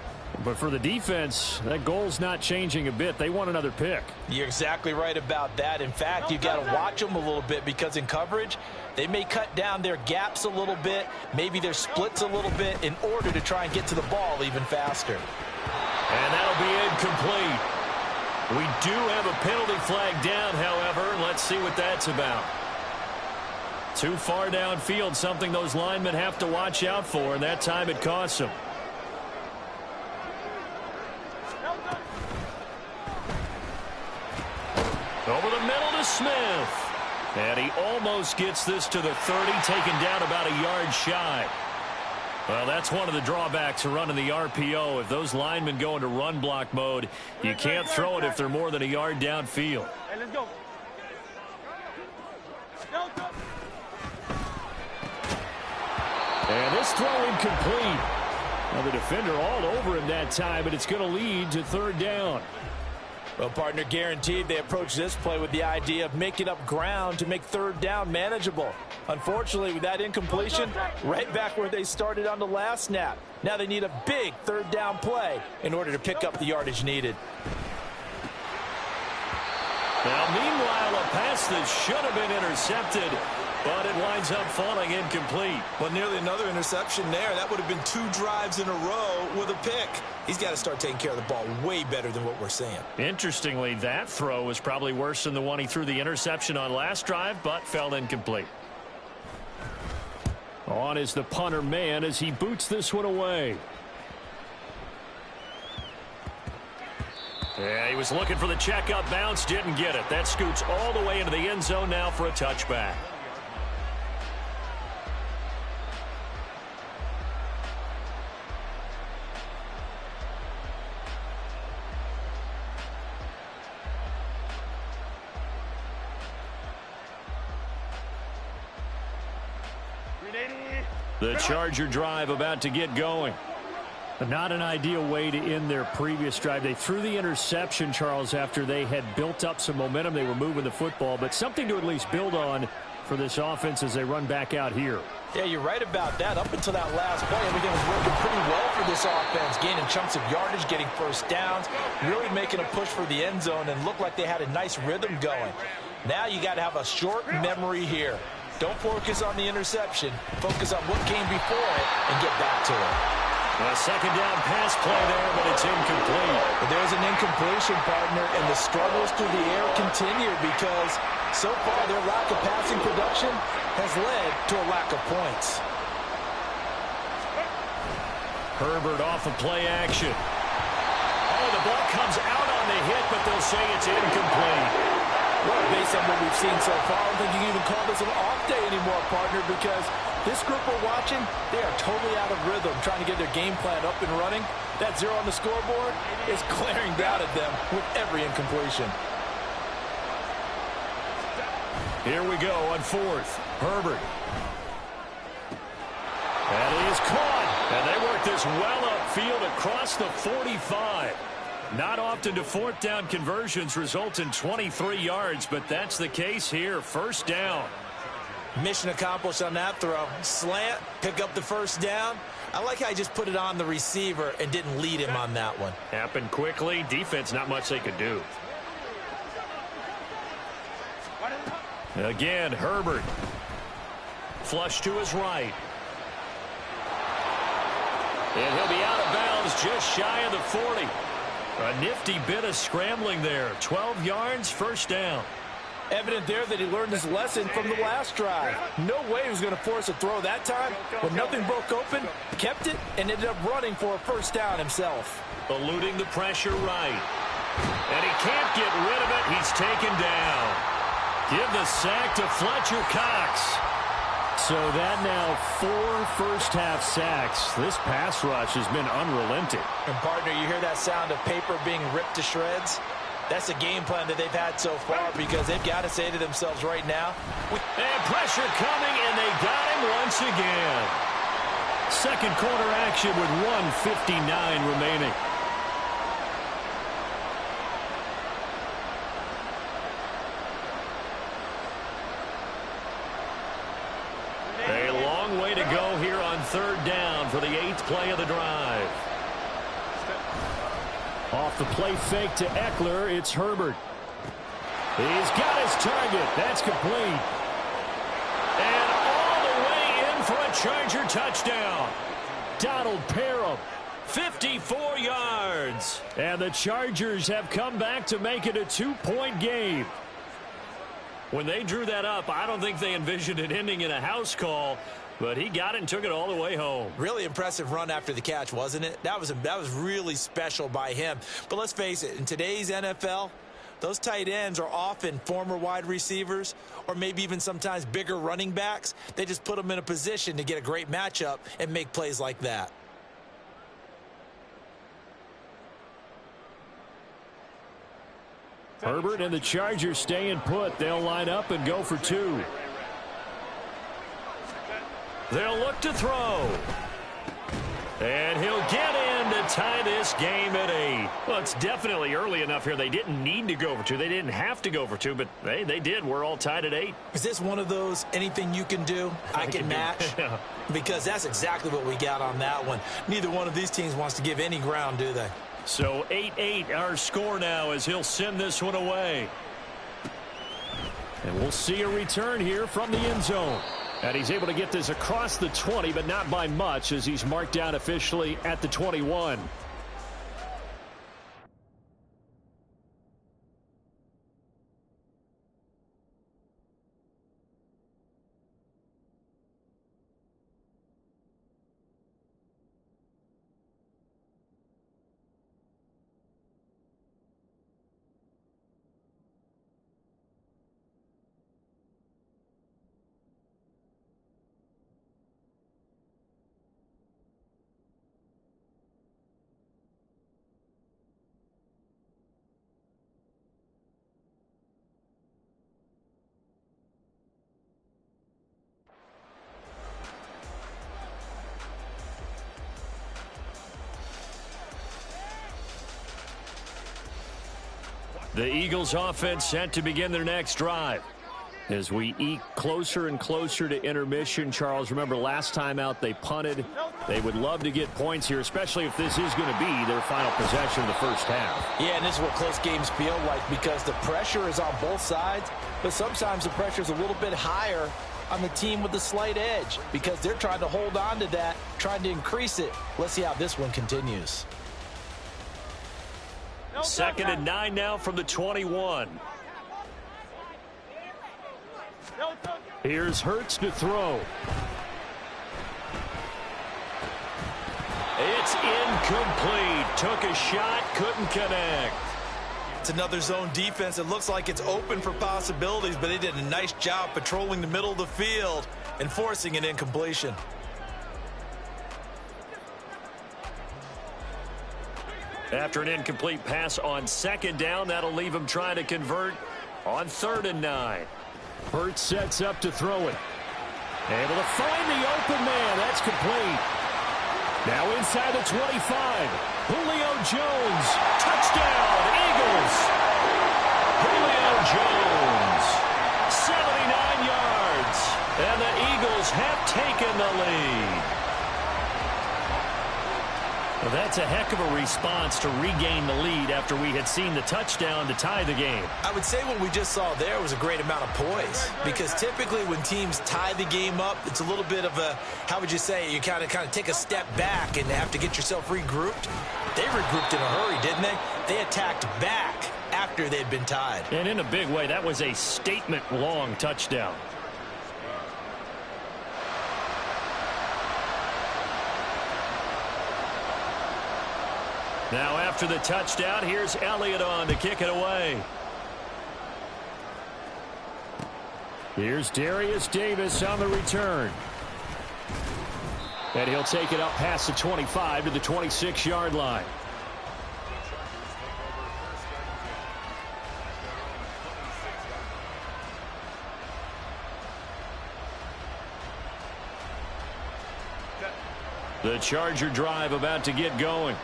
Speaker 1: But for the defense, that goal's not changing a bit. They want another pick.
Speaker 2: You're exactly right about that. In fact, you've got to watch them a little bit because in coverage, they may cut down their gaps a little bit, maybe their splits a little bit in order to try and get to the ball even faster.
Speaker 1: And that'll be incomplete. We do have a penalty flag down, however. Let's see what that's about. Too far downfield, something those linemen have to watch out for, and that time it costs them. Over the middle to Smith. And he almost gets this to the 30, taken down about a yard shy. Well, that's one of the drawbacks of running the RPO. If those linemen go into run block mode, you can't throw it if they're more than a yard downfield.
Speaker 4: Hey, let's go.
Speaker 1: And this throw incomplete. Now the defender all over him that time, but it's going to lead to 3rd down.
Speaker 2: Well, partner, guaranteed they approach this play with the idea of making up ground to make 3rd down manageable. Unfortunately, with that incompletion, right back where they started on the last snap. Now they need a big 3rd down play in order to pick up the yardage needed.
Speaker 1: Now, meanwhile, a pass that should have been intercepted, but it winds up falling incomplete.
Speaker 5: Well, nearly another interception there. That would have been 2 drives in a row with a pick. He's got to start taking care of the ball way better than what we're seeing.
Speaker 1: Interestingly, that throw was probably worse than the one he threw the interception on last drive, but fell incomplete. On is the punter man as he boots this one away. Yeah, he was looking for the checkup bounce, didn't get it. That scoots all the way into the end zone now for a touchback. The Charger drive about to get going. Not an ideal way to end their previous drive. They threw the interception, Charles, after they had built up some momentum. They were moving the football, but something to at least build on for this offense as they run back out here.
Speaker 2: Yeah, you're right about that. Up until that last play, everything was working pretty well for this offense, gaining chunks of yardage, getting first downs, really making a push for the end zone, and looked like they had a nice rhythm going. Now you got to have a short memory here. Don't focus on the interception. Focus on what came before it and get back to it.
Speaker 1: A second down pass play there, but it's incomplete.
Speaker 2: But there's an incompletion, partner, and the struggles through the air continue because so far their lack of passing production has led to a lack of points.
Speaker 1: Herbert off of play action. Oh, the ball comes out on the hit, but they'll say it's incomplete.
Speaker 2: Well, based on what we've seen so far, I don't think you can even call this an off day anymore, partner, because this group we're watching, they are totally out of rhythm, trying to get their game plan up and running. That 0 on the scoreboard is glaring down at them with every incompletion.
Speaker 1: Here we go on 4th. Herbert. And he is caught. And they work this well upfield across the 45. Not often do fourth down conversions result in 23 yards, but that's the case here. First down.
Speaker 5: Mission accomplished on that throw. Slant, pick up the first down. I like how he just put it on the receiver and didn't lead him on that one.
Speaker 1: Happened quickly. Defense, not much they could do. Again, Herbert. Flush to his right. And he'll be out of bounds just shy of the 40. A nifty bit of scrambling there. 12 yards, first down.
Speaker 2: Evident there that he learned his lesson from the last drive. No way he was going to force a throw that time. When nothing broke open, kept it, and ended up running for a first down himself.
Speaker 1: Eluding the pressure right. And he can't get rid of it. He's taken down. Give the sack to Fletcher Cox. So that now 4 first-half sacks. This pass rush has been unrelenting.
Speaker 2: And, partner, you hear that sound of paper being ripped to shreds? That's the game plan that they've had so far because they've got to say to themselves right now.
Speaker 1: And pressure coming, and they got him once again. Second quarter action with 1:59 remaining. A long way to go here on third down for the 8th play of the drive. Off the play fake to Eckler, it's Herbert. He's got his target. That's complete. And all the way in for a Charger touchdown. Donald Parham, 54 yards. And the Chargers have come back to make it a 2-point game. When they drew that up, I don't think they envisioned it ending in a house call, but he got it and took it all the way home.
Speaker 5: Really impressive run after the catch, wasn't it? That was really special by him. But let's face it, in today's NFL, those tight ends are often former wide receivers or maybe even sometimes bigger running backs. They just put them in a position to get a great matchup and make plays like that.
Speaker 1: Herbert and the Chargers staying put. They'll line up and go for 2. They'll look to throw. And he'll get in to tie this game at 8. Well, it's definitely early enough here. They didn't need to go for 2. They didn't have to go for 2, but they did. We're all tied at 8.
Speaker 5: Is this one of those anything you can do, I can match?
Speaker 1: Yeah.
Speaker 5: Because that's exactly what we got on that one. Neither one of these teams wants to give any ground, do they?
Speaker 1: So 8-8 our score now as he'll send this one away. And we'll see a return here from the end zone. And he's able to get this across the 20, but not by much as he's marked down officially at the 21. The Eagles offense set to begin their next drive. As we eke closer and closer to intermission, Charles, remember last time out they punted. They would love to get points here, especially if this is going to be their final possession of the first half.
Speaker 2: Yeah, and this is what close games feel like because the pressure is on both sides, but sometimes the pressure is a little bit higher on the team with the slight edge because they're trying to hold on to that, trying to increase it. Let's see how this one continues.
Speaker 1: 2nd and 9 now from the 21. Here's Hurts to throw. It's incomplete. Took a shot, couldn't connect.
Speaker 5: It's another zone defense. It looks like it's open for possibilities, but they did a nice job patrolling the middle of the field and forcing an incompletion.
Speaker 1: After an incomplete pass on 2nd down, that'll leave him trying to convert on 3rd and 9. Hurts sets up to throw it. Able to find the open man. That's complete. Now inside the 25. Julio Jones. Touchdown, Eagles. Julio Jones. 79 yards. And the Eagles have taken the lead. Well, that's a heck of a response to regain the lead after we had seen the touchdown to tie the game.
Speaker 5: I would say what we just saw there was a great amount of poise, because typically when teams tie the game up, it's a little bit of a, how would you say, you kind of take a step back and have to get yourself regrouped. They regrouped in a hurry, didn't they? They attacked back after they'd been tied.
Speaker 1: And in a big way, that was a statement-long touchdown. Now after the touchdown, here's Elliott on to kick it away. Here's Darius Davis on the return. And he'll take it up past the 25 to the 26-yard line. The Charger drive about to get going.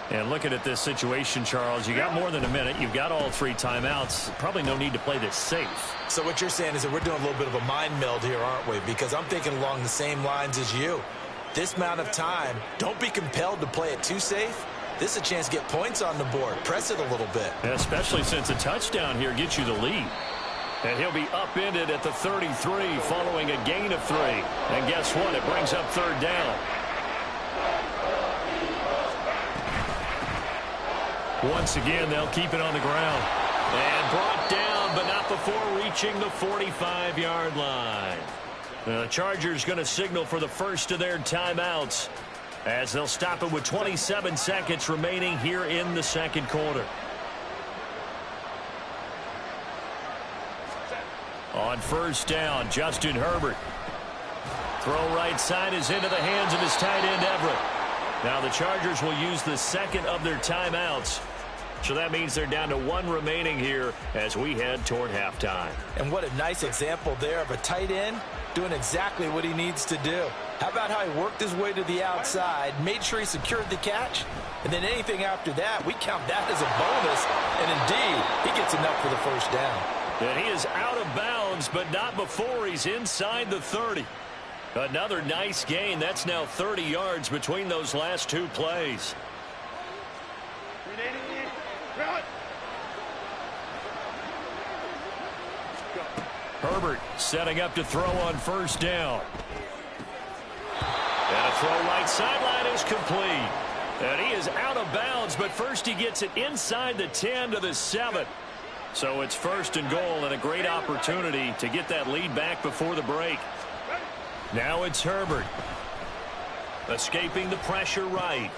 Speaker 1: And looking at this situation, Charles, you got more than a minute. You've got all 3 timeouts. Probably no need to play this safe.
Speaker 5: So what you're saying is that we're doing a little bit of a mind meld here, aren't we? Because I'm thinking along the same lines as you. This amount of time, don't be compelled to play it too safe. This is a chance to get points on the board. Press it a little bit.
Speaker 1: Especially since a touchdown here gets you the lead. And he'll be upended at the 33 following a gain of 3. And guess what? It brings up 3rd down. Once again, they'll keep it on the ground. And brought down, but not before reaching the 45-yard line. The Chargers going to signal for the first of their timeouts as they'll stop it with 27 seconds remaining here in the second quarter. On first down, Justin Herbert. Throw right side is into the hands of his tight end, Everett. Now the Chargers will use the second of their timeouts. So that means they're down to 1 remaining here as we head toward halftime.
Speaker 2: And what a nice example there of a tight end doing exactly what he needs to do. How about how he worked his way to the outside, made sure he secured the catch, and then anything after that, we count that as a bonus. And indeed, he gets enough for the first down.
Speaker 1: And he is out of bounds, but not before he's inside the 30. Another nice gain. That's now 30 yards between those last 2 plays. Herbert setting up to throw on first down. And a throw right sideline is complete. And he is out of bounds, but first he gets it inside the 10 to the 7. So it's 1st and goal and a great opportunity to get that lead back before the break. Now it's Herbert. Escaping the pressure right.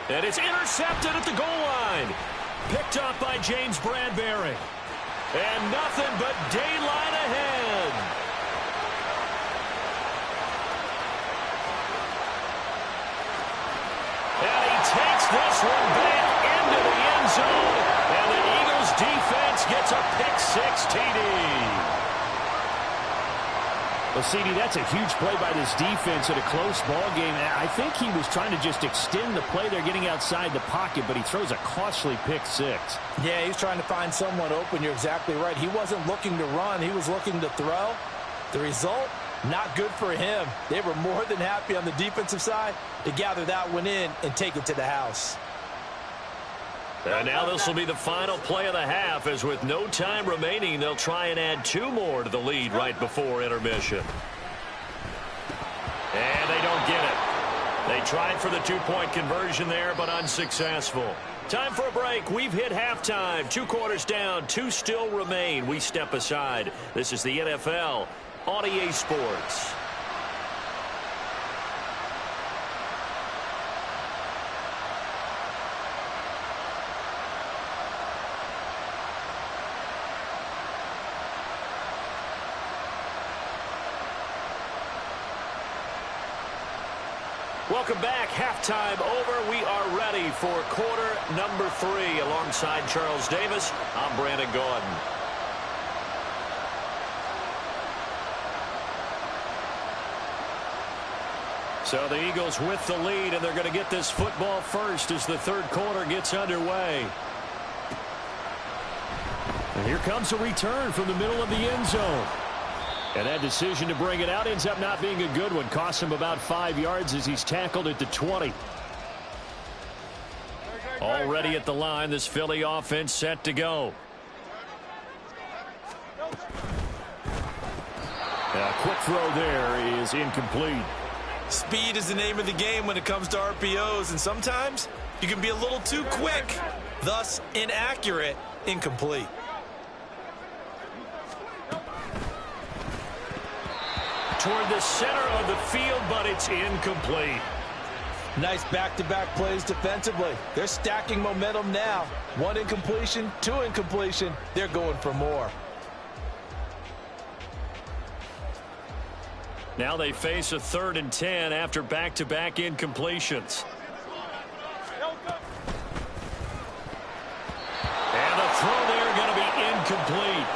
Speaker 1: And it's intercepted at the goal line. Picked up by James Bradbury. And nothing but daylight ahead. And he takes this one back into the end zone. And the Eagles defense gets a pick-6 TD. Well, CD, that's a huge play by this defense at a close ball game. I think he was trying to just extend the play. They're getting outside the pocket, but he throws a costly pick-6.
Speaker 2: Yeah, he's trying to find someone open. You're exactly right. He wasn't looking to run. He was looking to throw. The result, not good for him. They were more than happy on the defensive side to gather that one in and take it to the house.
Speaker 1: And now this will be the final play of the half, as with no time remaining, they'll try and add 2 more to the lead right before intermission. And they don't get it. They tried for the 2-point conversion there, but unsuccessful. Time for a break. We've hit halftime. 2 quarters down, 2 still remain. We step aside. This is the NFL on EA Sports. Welcome back. Halftime over. We are ready for quarter number 3. Alongside Charles Davis, I'm Brandon Gaudin. So the Eagles with the lead, and they're going to get this football first as the third quarter gets underway. And here comes a return from the middle of the end zone. And that decision to bring it out ends up not being a good one. Costs him about 5 yards as he's tackled at the 20. Already at the line, this Philly offense set to go. A quick throw there is incomplete.
Speaker 5: Speed is the name of the game when it comes to RPOs, and sometimes you can be a little too quick, thus inaccurate, incomplete.
Speaker 1: Toward the center of the field, but it's incomplete.
Speaker 2: Nice back-to-back plays defensively. They're stacking momentum now. 1 incompletion, 2 incompletion. They're going for more.
Speaker 1: Now they face a 3rd and 10 after back-to-back incompletions. And the throw there going to be incomplete.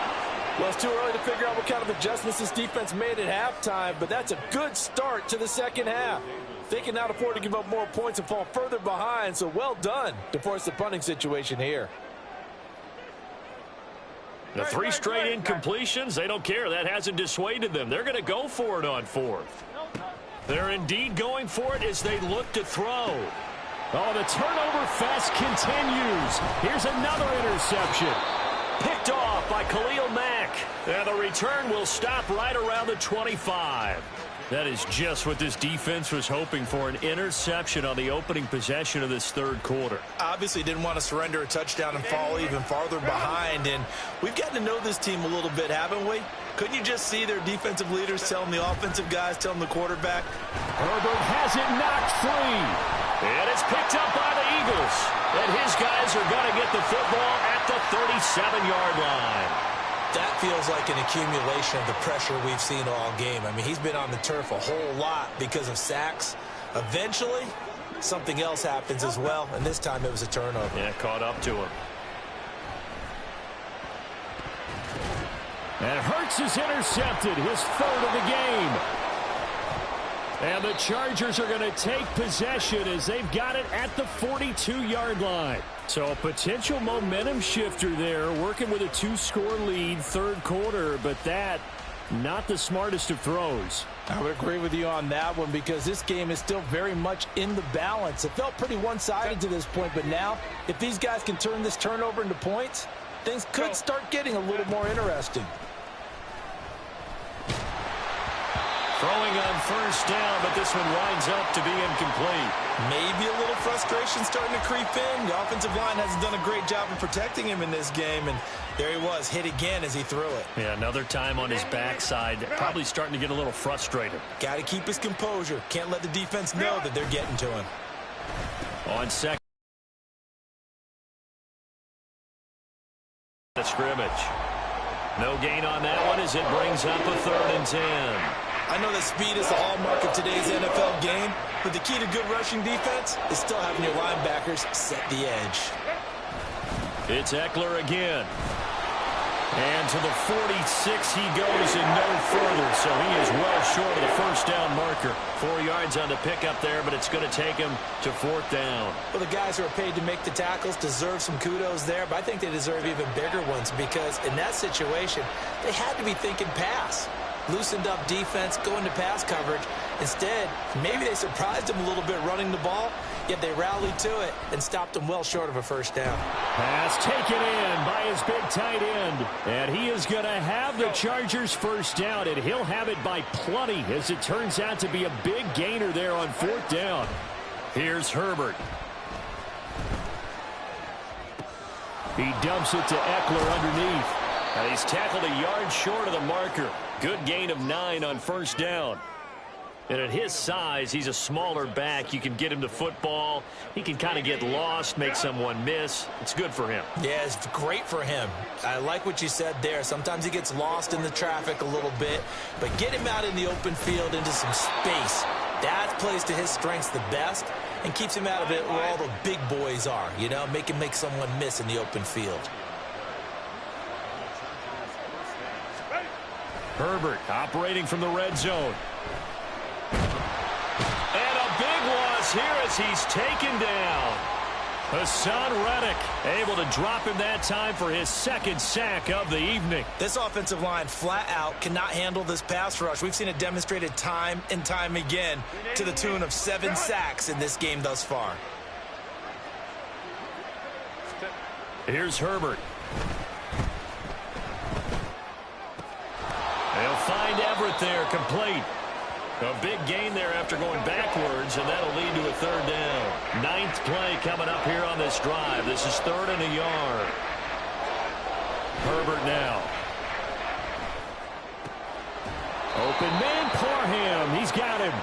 Speaker 2: Well, it's too early to figure out what kind of adjustments this defense made at halftime, but that's a good start to the second half. They can now afford to give up more points and fall further behind, so well done to force the punting situation here.
Speaker 1: The 3 straight incompletions, they don't care. That hasn't dissuaded them. They're going to go for it on 4th. They're indeed going for it as they look to throw. Oh, the turnover fest continues. Here's another interception. Picked off by Khalil Mack. And the return will stop right around the 25. That is just what this defense was hoping for, an interception on the opening possession of this third quarter.
Speaker 5: Obviously didn't want to surrender a touchdown and fall even farther behind, and we've gotten to know this team a little bit, haven't we? Couldn't you just see their defensive leaders telling the offensive guys, telling the quarterback?
Speaker 1: Herbert has it knocked free. And it's picked up by the Eagles. And his guys are going to get the football at the 37-yard line.
Speaker 5: That feels like an accumulation of the pressure we've seen all game. I mean, he's been on the turf a whole lot because of sacks. Eventually, something else happens as well, and this time it was a turnover.
Speaker 1: Yeah, caught up to him. And Hurts is intercepted, his 3rd of the game. And the Chargers are going to take possession as they've got it at the 42-yard line. So a potential momentum shifter there, working with a 2-score lead, third quarter, but that, not the smartest of throws.
Speaker 2: I would agree with you on that one because this game is still very much in the balance. It felt pretty one-sided to this point, but now, if these guys can turn this turnover into points, things could start getting a little more interesting.
Speaker 1: Throwing on first down, but this one winds up to be incomplete.
Speaker 5: Maybe a little frustration starting to creep in. The offensive line hasn't done a great job of protecting him in this game, and there he was, hit again as he threw it.
Speaker 1: Yeah, another time on his backside, probably starting to get a little frustrated.
Speaker 5: Got to keep his composure. Can't let the defense know that they're getting to him.
Speaker 1: On second. The scrimmage. No gain on that one as it brings up a 3rd and 10.
Speaker 5: I know that speed is the hallmark of today's NFL game, but the key to good rushing defense is still having your linebackers set the edge.
Speaker 1: It's Eckler again. And to the 46 he goes and no further, so he is well short of the first down marker. 4 yards on the pickup there, but it's going to take him to 4th down.
Speaker 2: Well, the guys who are paid to make the tackles deserve some kudos there, but I think they deserve even bigger ones because in that situation, they had to be thinking pass. Loosened up defense, going to pass coverage. Instead, maybe they surprised him a little bit running the ball, yet they rallied to it and stopped him well short of a first down.
Speaker 1: Pass taken in by his big tight end. And he is going to have the Chargers first down, and he'll have it by plenty as it turns out to be a big gainer there on 4th down. Here's Herbert. He dumps it to Eckler underneath. And he's tackled a yard short of the marker. Good gain of 9 on first down. And at his size, he's a smaller back. You can get him to football. He can kind of get lost, make someone miss. It's good for him.
Speaker 5: Yeah, it's great for him. I like what you said there. Sometimes he gets lost in the traffic a little bit, but get him out in the open field into some space. That plays to his strengths the best and keeps him out of it where all the big boys are, you know, make him make someone miss in the open field.
Speaker 1: Herbert operating from the red zone. And here as he's taken down. Hassan Reddick able to drop him that time for his second sack of the evening.
Speaker 5: This offensive line flat out cannot handle this pass rush. We've seen it demonstrated time and time again to the tune of 7 sacks in this game thus far.
Speaker 1: Here's Herbert. They'll find Everett there, complete. A big gain there after going backwards, and that'll lead to a third down. 9th play coming up here on this drive. This is 3rd and a yard. Herbert now. Open man, Parham. He's got him.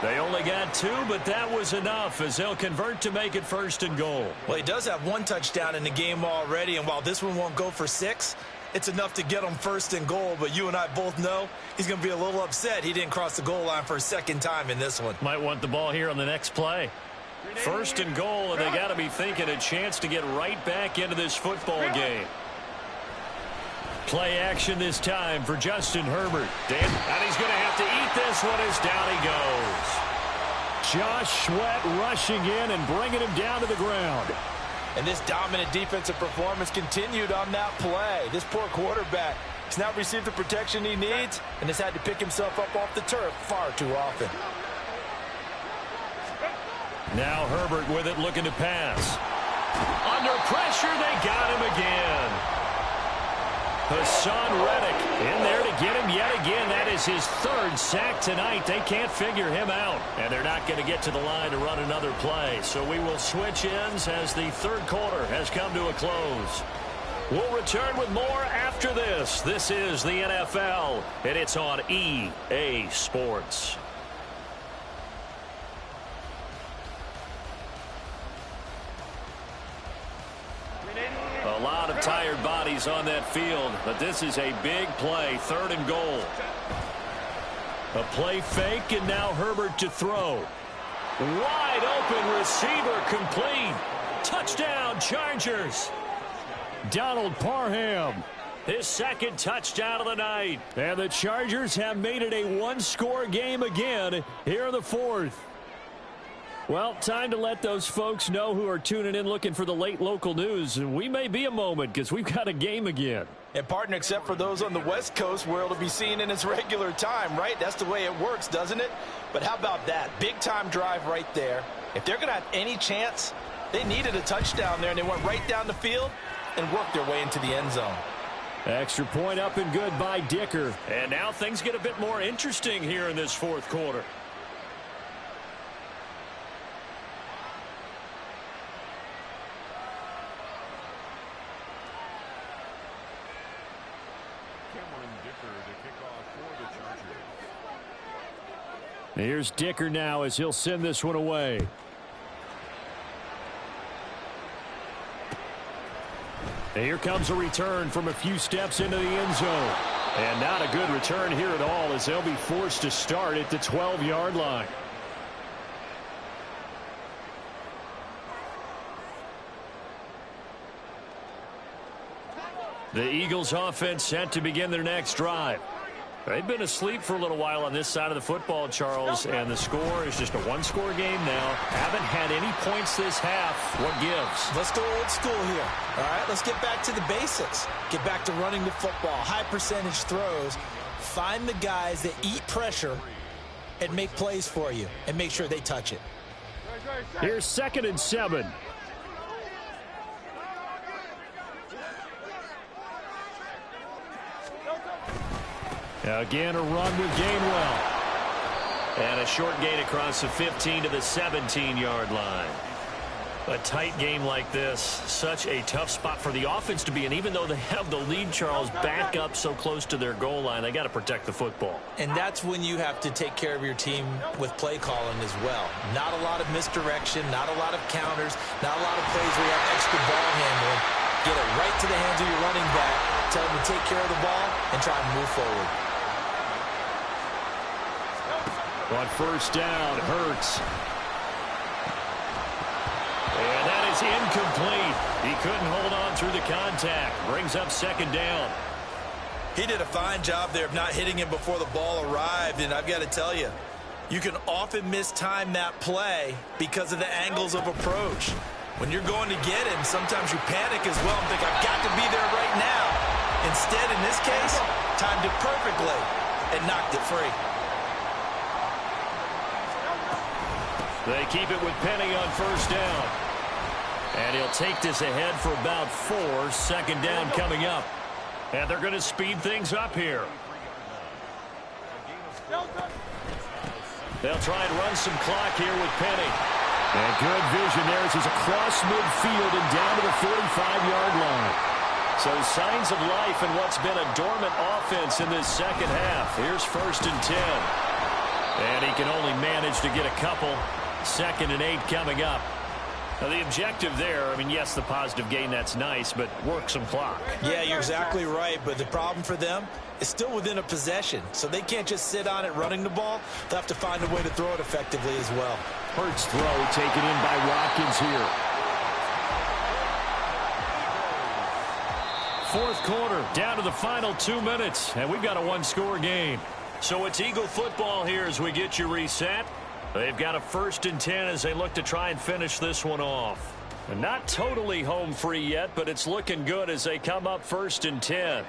Speaker 1: They only got 2, but that was enough as they'll convert to make it 1st and goal.
Speaker 5: Well, he does have 1 touchdown in the game already, and while this one won't go for 6, it's enough to get him 1st and goal. But you and I both know he's going to be a little upset he didn't cross the goal line for a 2nd time in this one.
Speaker 1: Might want the ball here on the next play. 1st and goal, and they got to be thinking a chance to get right back into this football game. Play action this time for Justin Herbert. And he's going to have to eat this one as down he goes. Josh Sweat rushing in and bringing him down to the ground.
Speaker 2: And this dominant defensive performance continued on that play. This poor quarterback has not received the protection he needs and has had to pick himself up off the turf far too often.
Speaker 1: Now Herbert with it, looking to pass. Under pressure, they got him again. Hassan Reddick in there to get him yet again. That is his 3rd sack tonight. They can't figure him out. And they're not going to get to the line to run another play. So we will switch ends as the 3rd quarter has come to a close. We'll return with more after this. This is the NFL, and it's on EA Sports. A lot of tired bodies on that field, but this is a big play, 3rd and goal. A play fake, and now Herbert to throw. Wide open receiver, complete. Touchdown, Chargers. Donald Parham, his 2nd touchdown of the night. And the Chargers have made it a 1-score game again here in the 4th. Well, time to let those folks know who are tuning in looking for the late local news. We may be a moment because we've got a game again.
Speaker 2: And partner, except for those on the West Coast where it'll be seen in its regular time, right? That's the way it works, doesn't it? But how about that? Big time drive right there. If they're going to have any chance, they needed a touchdown there, and they went right down the field and worked their way into the end zone.
Speaker 1: Extra point up and good by Dicker. And now things get a bit more interesting here in this 4th quarter. Here's Dicker now as he'll send this one away. Here comes a return from a few steps into the end zone. And not a good return here at all as they'll be forced to start at the 12-yard line. The Eagles offense set to begin their next drive. They've been asleep for a little while on this side of the football, Charles, and the score is just a 1-score game now. Haven't had any points this half. What gives?
Speaker 5: Let's go old school here. All right, let's get back to the basics. Get back to running the football, high percentage throws. Find the guys that eat pressure and make plays for you and make sure they touch it.
Speaker 1: Here's 2nd and 7. Again, a run with Gainwell. And a short gain across the 15 to the 17-yard line. A tight game like this, such a tough spot for the offense to be in. Even though they have the lead, Charles, back up so close to their goal line, they got to protect the football.
Speaker 5: And that's when you have to take care of your team with play calling as well. Not a lot of misdirection, not a lot of counters, not a lot of plays where you have extra ball handling. Get it right to the hands of your running back, tell them to take care of the ball, and try and move forward.
Speaker 1: On 1st down, Hurts. And that is incomplete. He couldn't hold on through the contact. Brings up 2nd down.
Speaker 5: He did a fine job there of not hitting him before the ball arrived, and I've got to tell you, You can often mistime that play because of the angles of approach. When you're going to get him, sometimes you panic as well and think, I've got to be there right now. Instead, in this case, timed it perfectly and knocked it free.
Speaker 1: They keep it with Penny on first down. And he'll take this ahead for about 4. Second down coming up. And they're going to speed things up here. They'll try and run some clock here with Penny. And good vision there as he's across midfield and down to the 45-yard line. So signs of life in what's been a dormant offense in this second half. Here's 1st and 10. And he can only manage to get a couple. 2nd and 8 coming up. Now the objective there, I mean, yes, the positive gain, that's nice, but work some clock.
Speaker 5: Yeah, you're exactly right, but the problem for them is still within a possession, so they can't just sit on it running the ball. They'll have to find a way to throw it effectively as well.
Speaker 1: Hurts throw taken in by Watkins here. 4th quarter, down to the final 2 minutes, and we've got a 1-score game. So it's Eagle football here as we get you reset. They've got a 1st and 10 as they look to try and finish this one off. And not totally home free yet, but it's looking good as they come up 1st and 10.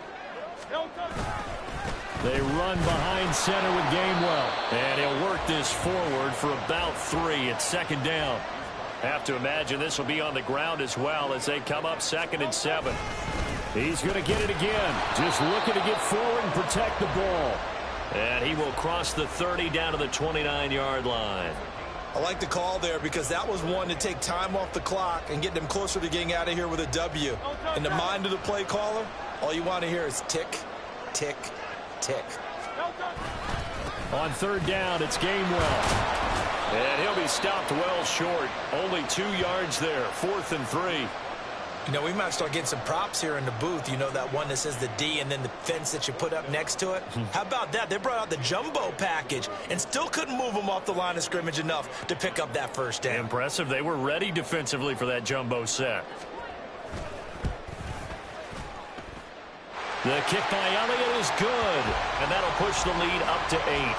Speaker 1: They run behind center with Gainwell. And he'll work this forward for about 3. It's 2nd down. Have to imagine this will be on the ground as well as they come up 2nd and 7. He's going to get it again. Just looking to get forward and protect the ball. And he will cross the 30 down to the 29-yard line.
Speaker 5: I like the call there because that was one to take time off the clock and get them closer to getting out of here with a W. In the mind of the play caller, all you want to hear is tick, tick, tick.
Speaker 1: On 3rd down, it's Gainwell. And he'll be stopped well short. Only 2 yards there. 4th and 3.
Speaker 5: You know, we might start getting some props here in the booth. You know, that one that says the D and then the fence that you put up next to it? How about that? They brought out the jumbo package and still couldn't move them off the line of scrimmage enough to pick up that 1st down.
Speaker 1: Impressive. They were ready defensively for that jumbo set. The kick by Elliott is good, and that'll push the lead up to 8.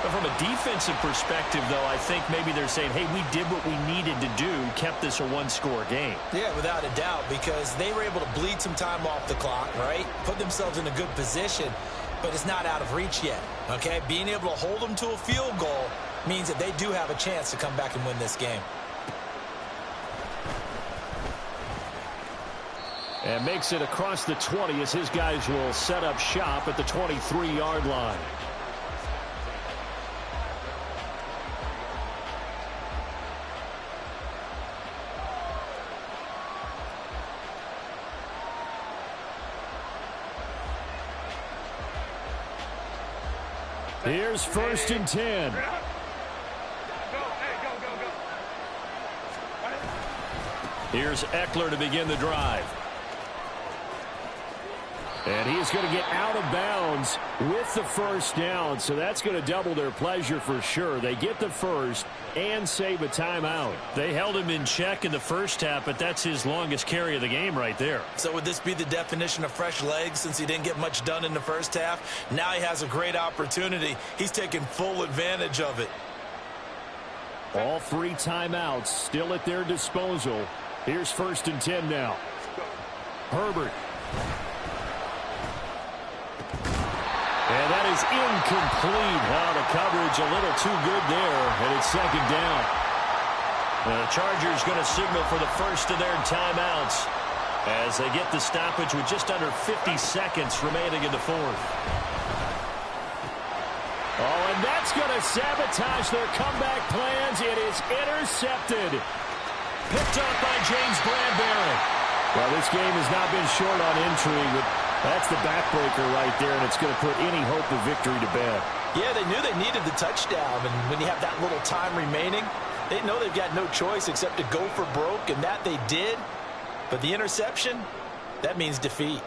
Speaker 1: But from a defensive perspective, though, I think maybe they're saying, hey, we did what we needed to do, kept this a 1-score game.
Speaker 5: Yeah, without a doubt, because they were able to bleed some time off the clock, right? Put themselves in a good position, but it's not out of reach yet, okay? Being able to hold them to a field goal means that they do have a chance to come back and win this game.
Speaker 1: And makes it across the 20 as his guys will set up shop at the 23-yard line. Here's 1st and 10. Here's Eckler to begin the drive. And he is going to get out of bounds with the 1st down, so that's going to double their pleasure for sure. They get the 1st and save a timeout. They held him in check in the 1st half, but that's his longest carry of the game right there.
Speaker 5: So would this be the definition of fresh legs since he didn't get much done in the 1st half? Now he has a great opportunity. He's taking full advantage of it.
Speaker 1: All 3 timeouts still at their disposal. Here's 1st and 10 now. Herbert. And that is incomplete. Wow, the coverage a little too good there, and it's 2nd down. The Chargers going to signal for the 1st of their timeouts as they get the stoppage with just under 50 seconds remaining in the 4th. Oh, and that's going to sabotage their comeback plans. It is intercepted. Picked up by James Bradbury. Well, this game has not been short on intrigue, but that's the backbreaker right there, and it's going to put any hope of victory to bed.
Speaker 2: Yeah, they knew they needed the touchdown, and when you have that little time remaining, they know they've got no choice except to go for broke, and that they did. But the interception, that means defeat.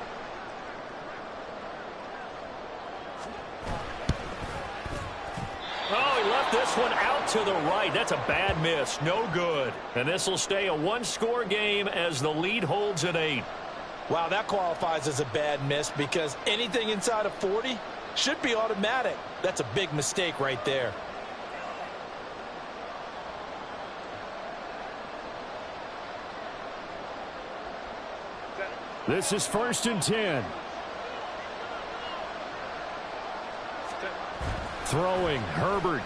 Speaker 1: Oh, he left this one out to the right. That's a bad miss. No good. And this will stay a 1-score game as the lead holds at 8.
Speaker 2: Wow, that qualifies as a bad miss because anything inside of 40 should be automatic. That's a big mistake right there.
Speaker 1: This is 1st and 10. Throwing, Herbert.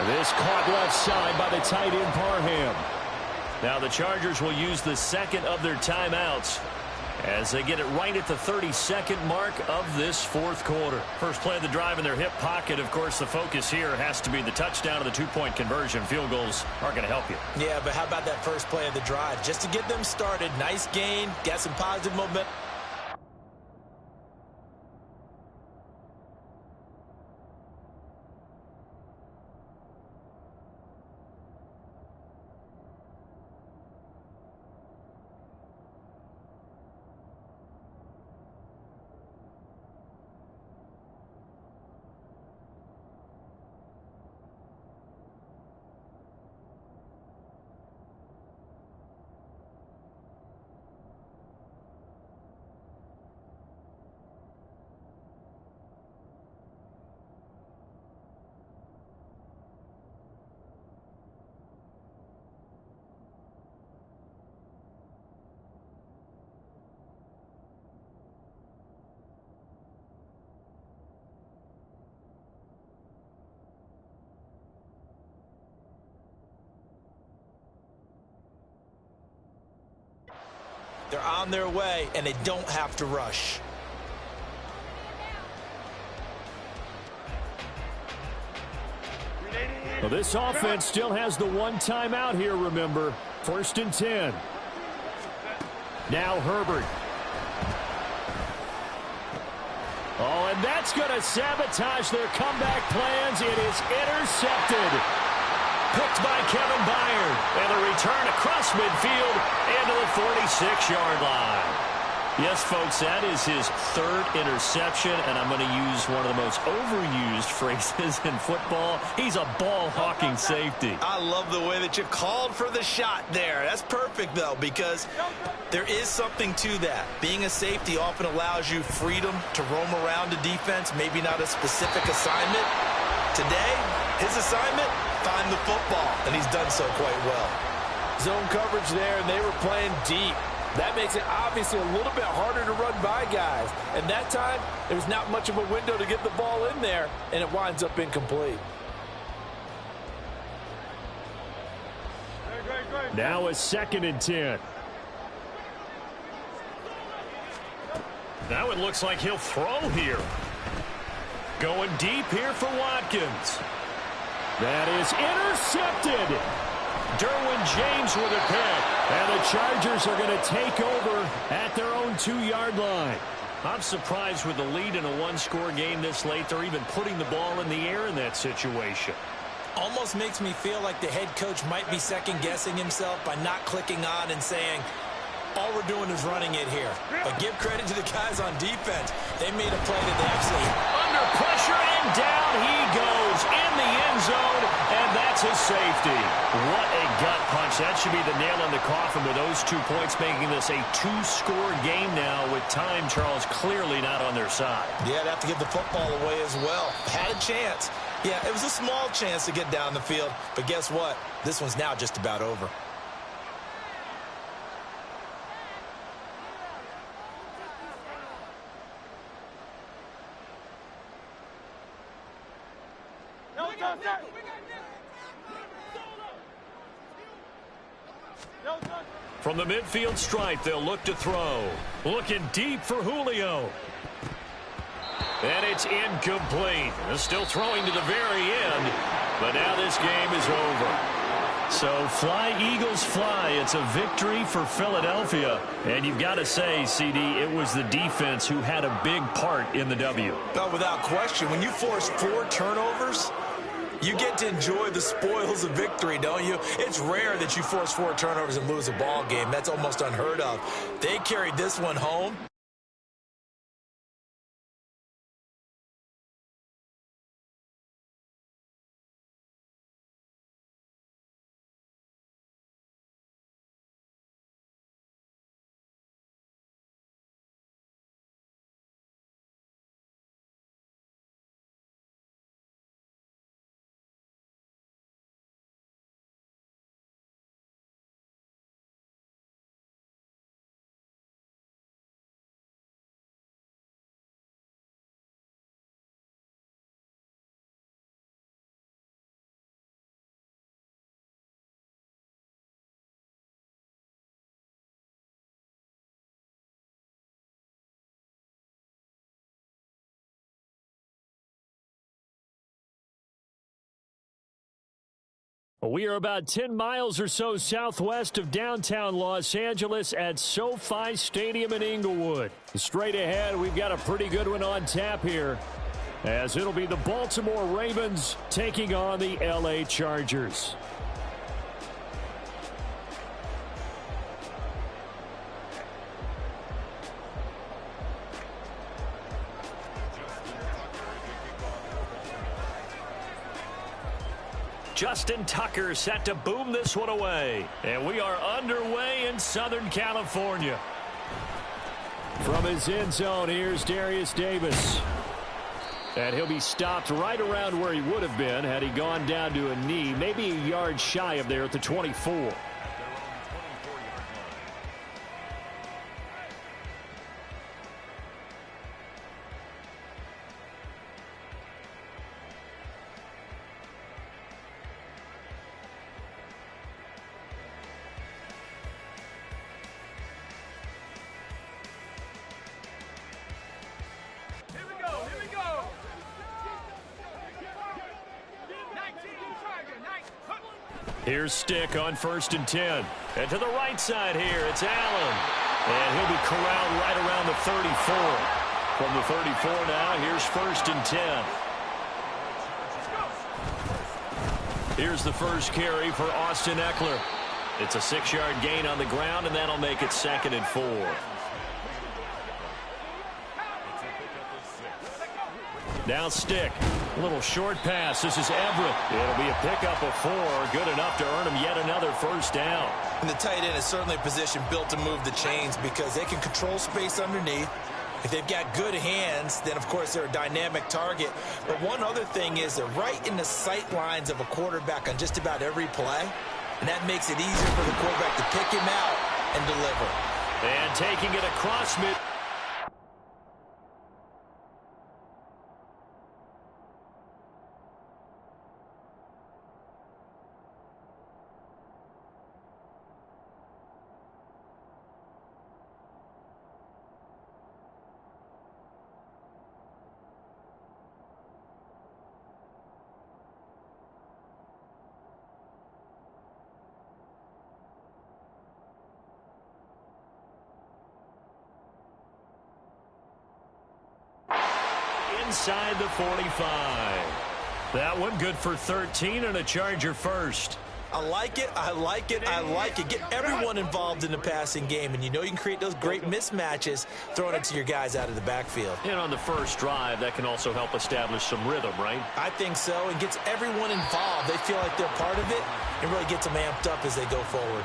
Speaker 1: This caught left side by the tight end, Parham. Now the Chargers will use the second of their timeouts as they get it right at the 32nd mark of this fourth quarter. First play of the drive in their hip pocket. Of course, the focus here has to be the touchdown of the two-point conversion. Field goals aren't going to help you.
Speaker 5: Yeah, but how about that first play of the drive? Just to get them started, nice gain, got some positive momentum. They're on their way, and they don't have to rush.
Speaker 1: Well, this offense still has the one timeout here, remember. 1st and 10. Now Herbert. Oh, and that's going to sabotage their comeback plans. It is intercepted. Picked by Kevin Byard. And the return across midfield into the 46-yard line. Yes, folks, that is his third interception, and I'm going to use one of the most overused phrases in football. He's a ball-hawking safety.
Speaker 5: I love the way that you called for the shot there. That's perfect, though, because there is something to that. Being a safety often allows you freedom to roam around the defense, maybe not a specific assignment. Today, his assignment, find the football, and he's done so quite well.
Speaker 2: Zone coverage there, and they were playing deep. That makes it obviously a little bit harder to run by guys. And that time, there's not much of a window to get the ball in there, and it winds up incomplete.
Speaker 1: Now a 2nd and 10. Now it looks like he'll throw here. Going deep here for Watkins. That is intercepted. Derwin James with a pick. And the Chargers are going to take over at their own 2-yard line. I'm surprised with the lead in a one-score game this late. They're even putting the ball in the air in that situation.
Speaker 5: Almost makes me feel like the head coach might be second-guessing himself by not clicking on and saying, all we're doing is running it here. But give credit to the guys on defense. They made a play that they actually...
Speaker 1: Under pressure, and down he goes in the end zone, and that's his safety. What a gut punch. That should be the nail in the coffin with those 2 points, making this a 2-score game now with time, Charles, clearly not on their side.
Speaker 5: Yeah, they have to give the football away as well. Had a chance. Yeah, it was a small chance to get down the field, but guess what? This one's now just about over.
Speaker 1: From the midfield stripe, they'll look to throw. Looking deep for Julio. And it's incomplete. They're still throwing to the very end, but now this game is over. So fly, Eagles, fly. It's a victory for Philadelphia. And you've got to say, CD, it was the defense who had a big part in the W.
Speaker 5: No, without question. When you force 4 turnovers, you get to enjoy the spoils of victory, don't you? It's rare that you force 4 turnovers and lose a ball game. That's almost unheard of. They carried this one home.
Speaker 1: We are about 10 miles or so southwest of downtown Los Angeles at SoFi Stadium in Inglewood. Straight ahead, we've got a pretty good one on tap here, as it'll be the Baltimore Ravens taking on the LA Chargers. Justin Tucker set to boom this one away. And we are underway in Southern California. From his end zone, here's Darius Davis. And he'll be stopped right around where he would have been had he gone down to a knee, maybe a yard shy of there at the 24. Here's Stick on 1st and 10. And to the right side here, it's Allen. And he'll be corralled right around the 34. From the 34 now, here's 1st and 10. Here's the first carry for Austin Eckler. It's a 6-yard gain on the ground, and that'll make it 2nd and 4. Now Stick. A little short pass. This is Everett. It'll be a pickup of 4. Good enough to earn him yet another first down.
Speaker 5: And the tight end is certainly a position built to move the chains because they can control space underneath. If they've got good hands, then, of course, they're a dynamic target. But one other thing is they're right in the sight lines of a quarterback on just about every play. And that makes it easier for the quarterback to pick him out and deliver.
Speaker 1: And taking it across mid. Inside the 45. That one good for 13 and a Charger first.
Speaker 5: I like it. I like it. I like it. Get everyone involved in the passing game, and you know you can create those great mismatches throwing it to your guys out of the backfield.
Speaker 1: And on the first drive, that can also help establish some rhythm, right?
Speaker 5: I think so, and gets everyone involved. They feel like they're part of it and really gets them amped up as they go forward.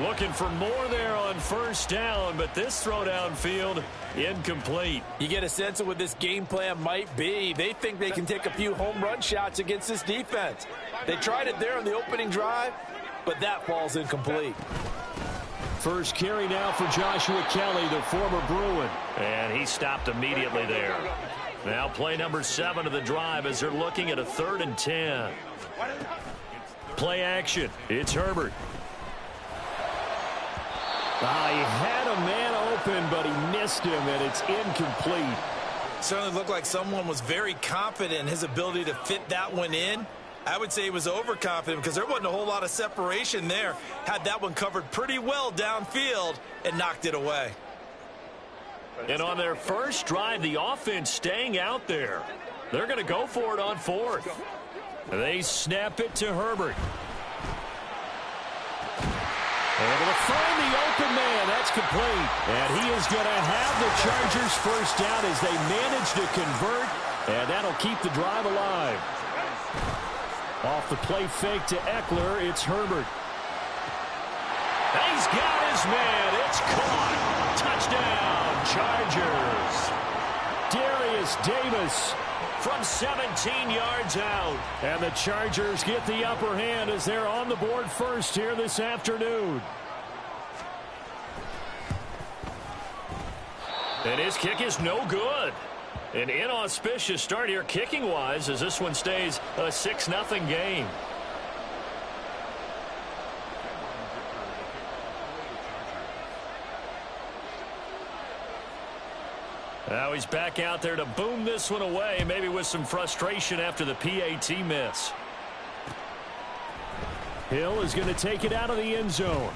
Speaker 1: Looking for more there on first down, but this throw downfield incomplete.
Speaker 2: You get a sense of what this game plan might be. They think they can take a few home run shots against this defense. They tried it there on the opening drive, but that falls incomplete.
Speaker 1: First carry now for Joshua Kelly, the former Bruin. And he stopped immediately there. Now play number 7 of the drive as they're looking at a 3rd and 10. Play action. It's Herbert. He had a man open, but he missed him, and it's incomplete.
Speaker 5: Certainly looked like someone was very confident in his ability to fit that one in. I would say he was overconfident because there wasn't a whole lot of separation there. Had that one covered pretty well downfield and knocked it away.
Speaker 1: And on their first drive, the offense staying out there. They're going to go for it on 4th. They snap it to Herbert. Able to find the open man. That's complete. And he is going to have the Chargers first down as they manage to convert. And that'll keep the drive alive. Off the play fake to Eckler, it's Herbert. He's got his man. It's caught. Touchdown, Chargers. Darius Davis from 17 yards out. And the Chargers get the upper hand as they're on the board first here this afternoon. And his kick is no good. An inauspicious start here kicking-wise as this one stays a 6-0 game. Now he's back out there to boom this one away, maybe with some frustration after the PAT miss. Hill is going to take it out of the end zone.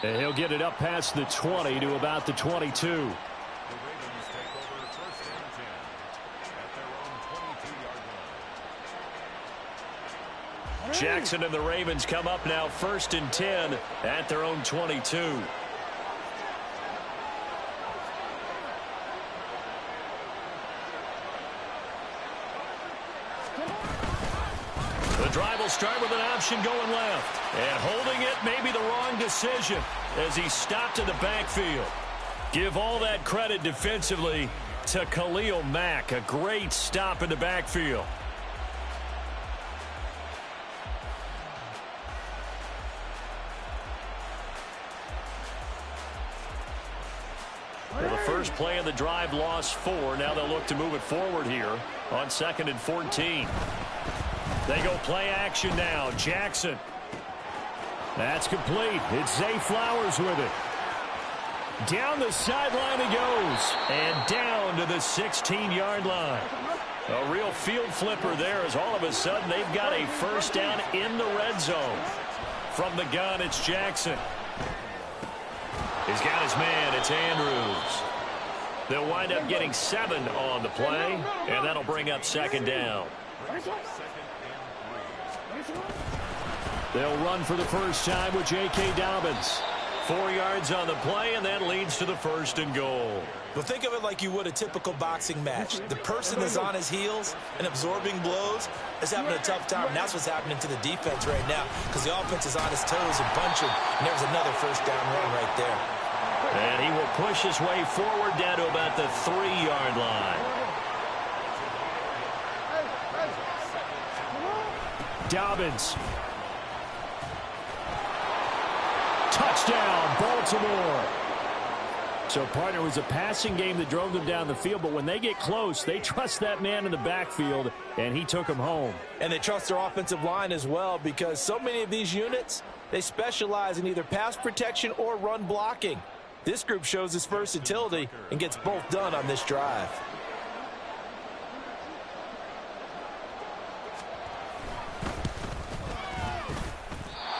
Speaker 1: And he'll get it up past the 20 to about the 22. Jackson and the Ravens come up now 1st and 10 at their own 22. The drive will start with an option going left. And holding it may be the wrong decision as he stopped in the backfield. Give all that credit defensively to Khalil Mack. A great stop in the backfield. Well, the first play of the drive lost 4. Now they'll look to move it forward here on 2nd and 14. They go play action now. Jackson. That's complete. It's Zay Flowers with it. Down the sideline he goes. And down to the 16-yard line. A real field flipper there as all of a sudden they've got a first down in the red zone. From the gun, it's Jackson. He's got his man. It's Andrews. They'll wind up getting 7 on the play, and that'll bring up 2nd down. They'll run for the first time with J.K. Dobbins. 4 yards on the play, and that leads to the 1st and goal.
Speaker 5: Well, think of it like you would a typical boxing match. The person that's on his heels and absorbing blows is having a tough time, and that's what's happening to the defense right now because the offense is on his toes and bunching, and there's another first down run right there.
Speaker 1: And he will push his way forward down to about the 3-yard line. Dobbins. Touchdown, Baltimore. So, partner, it was a passing game that drove them down the field, but when they get close, they trust that man in the backfield, and he took them home.
Speaker 2: And they trust their offensive line as well because so many of these units, they specialize in either pass protection or run blocking. This group shows its versatility and gets both done on this drive.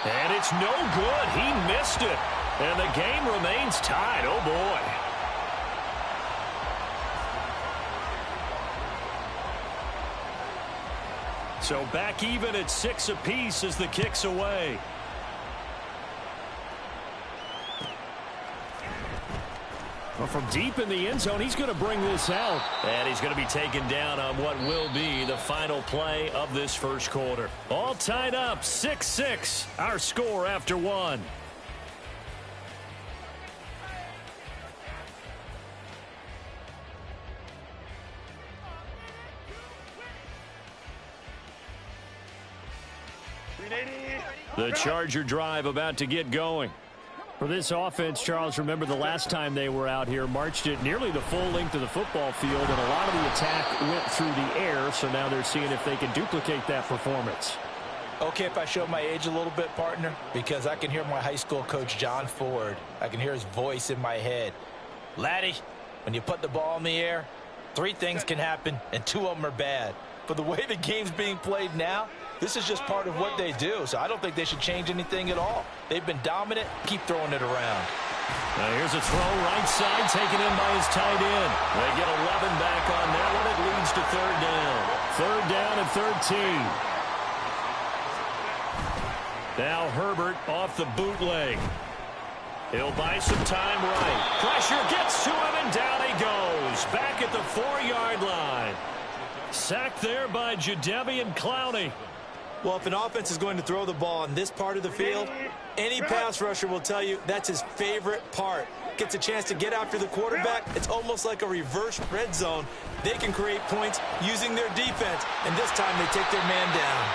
Speaker 1: And it's no good. He missed it. And the game remains tied. Oh, boy. So back even at 6 apiece as the kick's away. Well, from deep in the end zone, he's going to bring this out. And he's going to be taken down on what will be the final play of this first quarter. All tied up, 6-6, our score after 1. The Charger drive about to get going. For this offense, Charles, remember the last time they were out here, marched it nearly the full length of the football field, and a lot of the attack went through the air, so now they're seeing if they can duplicate that performance.
Speaker 2: Okay, if I show my age a little bit, partner, because I can hear my high school coach, John Ford. I can hear his voice in my head. Laddie, when you put the ball in the air, 3 things can happen, and 2 of them are bad. But the way the game's being played now, this is just part of what they do, so I don't think they should change anything at all. They've been dominant. Keep throwing it around.
Speaker 1: Now here's a throw right side, taken in by his tight end. They get 11 back on that one. It leads to 3rd down. 3rd down and 13. Now Herbert off the bootleg. He'll buy some time right. Pressure gets to him, and down he goes. Back at the 4-yard line. Sacked there by Jadeveon Clowney.
Speaker 5: Well, if an offense is going to throw the ball on this part of the field, any pass rusher will tell you that's his favorite part. Gets a chance to get after the quarterback. It's almost like a reverse red zone. They can create points using their defense, and this time they take their man down.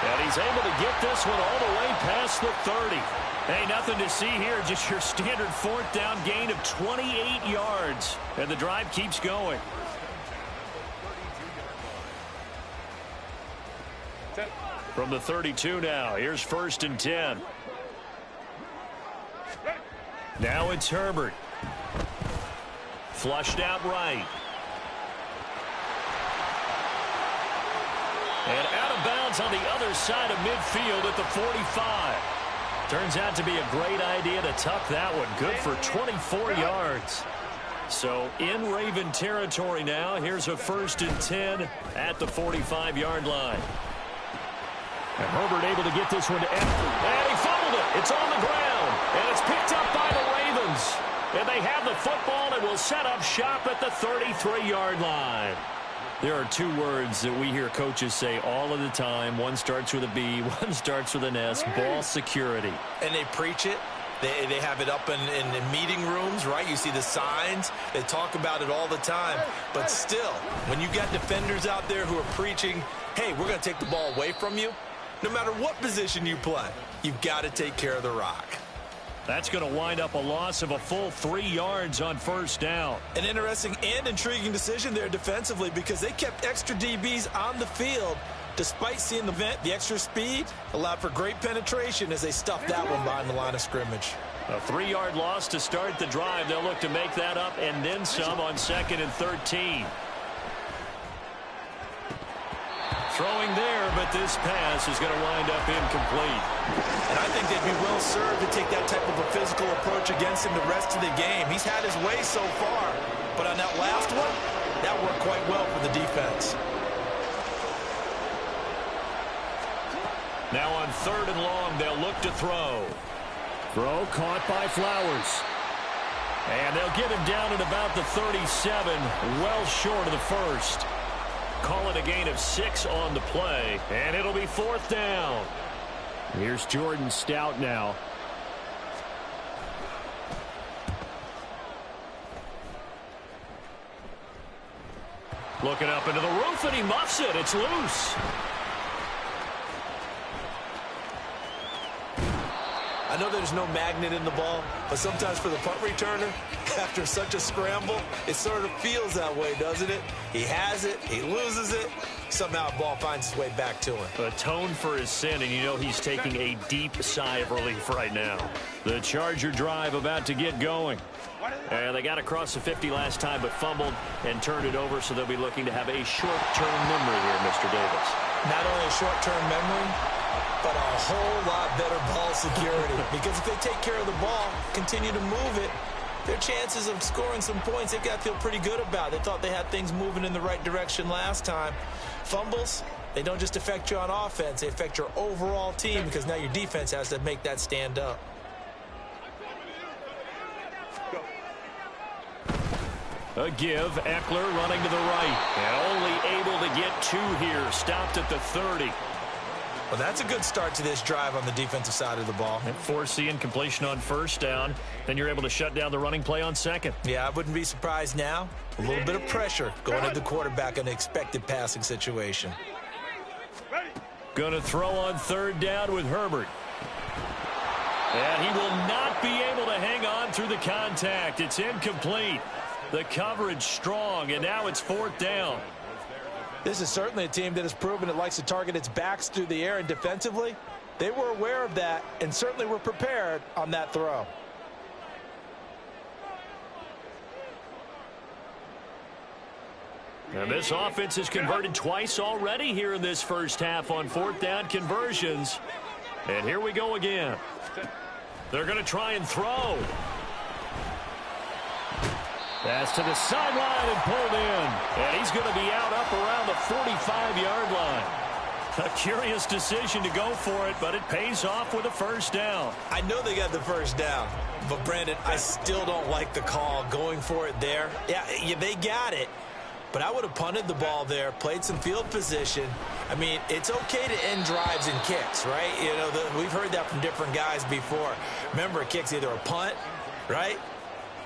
Speaker 1: And he's able to get this one all the way past the 30. Hey, nothing to see here, just your standard 4th down gain of 28 yards. And the drive keeps going. From the 32 now, here's 1st and 10. Now it's Herbert. Flushed out right. And out of bounds is on the other side of midfield at the 45. Turns out to be a great idea to tuck that one. Good for 24 yards. So in Raven territory now. Here's a 1st and 10 at the 45-yard line. And Herbert able to get this one to Eckler. And he fumbled it. It's on the ground. And it's picked up by the Ravens. And they have the football and will set up shop at the 33-yard line. There are 2 words that we hear coaches say all of the time. One starts with a B, one starts with an S. Ball security.
Speaker 5: And they preach it. They have it up in meeting rooms, right? You see the signs. They talk about it all the time. But still, when you got defenders out there who are preaching, hey, we're going to take the ball away from you, no matter what position you play, you've got to take care of the rock.
Speaker 1: That's going to wind up a loss of a full 3 yards on 1st down.
Speaker 5: An interesting and intriguing decision there defensively because they kept extra DBs on the field despite seeing the extra speed, allowed for great penetration as they stuffed that one behind the line of scrimmage.
Speaker 1: A 3-yard loss to start the drive. They'll look to make that up and then some on 2nd and 13. Throwing there, but this pass is going to wind up incomplete.
Speaker 5: And I think they'd be well served to take that type of a physical approach against him the rest of the game. He's had his way so far, but on that last one, that worked quite well for the defense.
Speaker 1: Now on 3rd and long, they'll look to throw. Throw caught by Flowers. And they'll get him down at about the 37, well short of the 1st. Call it a gain of 6 on the play, and it'll be 4th down. Here's Jordan Stout now. Looking up into the roof, and he muffs it. It's loose.
Speaker 5: I know there's no magnet in the ball, but sometimes for the punt returner, after such a scramble, it sort of feels that way, doesn't it? He has it, he loses it, somehow the ball finds its way back to him.
Speaker 1: Atone for his sin, and you know he's taking a deep sigh of relief right now. The Charger drive about to get going. And they got across the 50 last time, but fumbled and turned it over, so they'll be looking to have a short-term memory here, Mr. Davis.
Speaker 5: Not only a short-term memory, but a whole lot better ball security. Because if they take care of the ball, continue to move it, their chances of scoring some points, they've got to feel pretty good about. They thought they had things moving in the right direction last time. Fumbles, they don't just affect you on offense, they affect your overall team because now your defense has to make that stand up.
Speaker 1: A give, Eckler running to the right. And only able to get 2 here, stopped at the 30.
Speaker 5: Well, that's a good start to this drive on the defensive side of the ball.
Speaker 1: And force the incompletion on 1st down. Then you're able to shut down the running play on 2nd.
Speaker 5: Yeah, I wouldn't be surprised now. A little bit of pressure going at the quarterback in an expected passing situation.
Speaker 1: Going to throw on 3rd down with Herbert. And he will not be able to hang on through the contact. It's incomplete. The coverage strong, and now it's 4th down.
Speaker 5: This is certainly a team that has proven it likes to target its backs through the air, and defensively, they were aware of that and certainly were prepared on that throw.
Speaker 1: And this offense has converted twice already here in this first half on 4th down conversions. And here we go again. They're going to try and throw. Pass to the sideline and pulled in. And he's going to be out up around the 45-yard line. A curious decision to go for it, but it pays off with a 1st down.
Speaker 5: I know they got the 1st down, but Brandon, I still don't like the call going for it there. Yeah, they got it, but I would have punted the ball there, played some field position. I mean, it's okay to end drives and kicks, right? You know, we've heard that from different guys before. Remember, a kick's either a punt, right,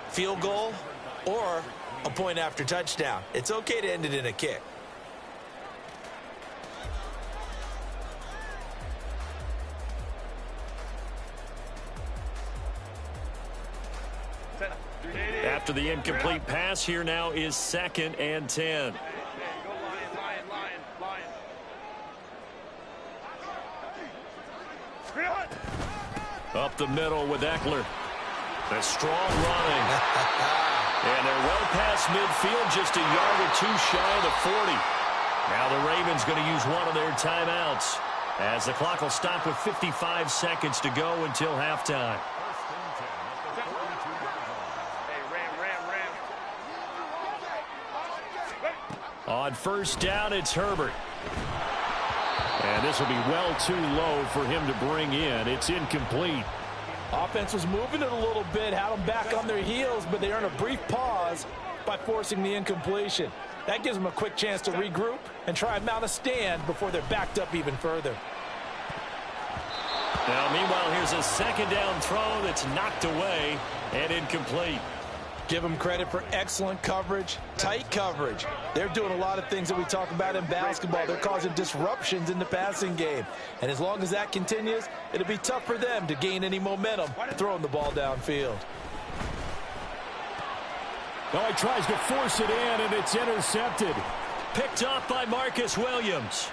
Speaker 5: field goal, or a point after touchdown. It's okay to end it in a kick.
Speaker 1: After the incomplete pass, here now is 2nd and 10. Up the middle with Eckler. A strong running. And they're well past midfield, just a yard or 2 shy of the 40. Now the Ravens going to use one of their timeouts as the clock will stop with 55 seconds to go until halftime. On first down, it's Herbert. And this will be well too low for him to bring in. It's incomplete.
Speaker 2: Offense was moving it a little bit, had them back on their heels, but they earned a brief pause by forcing the incompletion. That gives them a quick chance to regroup and try and mount a stand before they're backed up even further.
Speaker 1: Now, meanwhile, here's a second down throw that's knocked away and incomplete.
Speaker 2: Give them credit for excellent coverage, tight coverage. They're doing a lot of things that we talk about in basketball. They're causing disruptions in the passing game. And as long as that continues, it'll be tough for them to gain any momentum throwing the ball downfield.
Speaker 1: Oh, he tries to force it in, and it's intercepted. Picked off by Marcus Williams.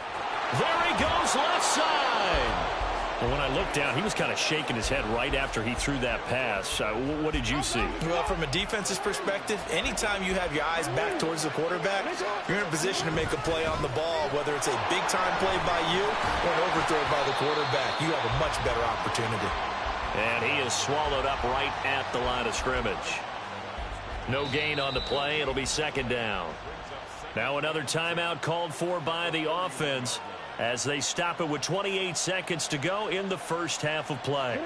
Speaker 1: There he goes, left side. And when I looked down, he was kind of shaking his head right after he threw that pass. What did you see?
Speaker 5: Well, from a defense's perspective, anytime you have your eyes back towards the quarterback, you're in a position to make a play on the ball, whether it's a big-time play by you or an overthrow by the quarterback. You have a much better opportunity.
Speaker 1: And he is swallowed up right at the line of scrimmage. No gain on the play. It'll be second down. Now another timeout called for by the offense as they stop it with 28 seconds to go in the first half of play.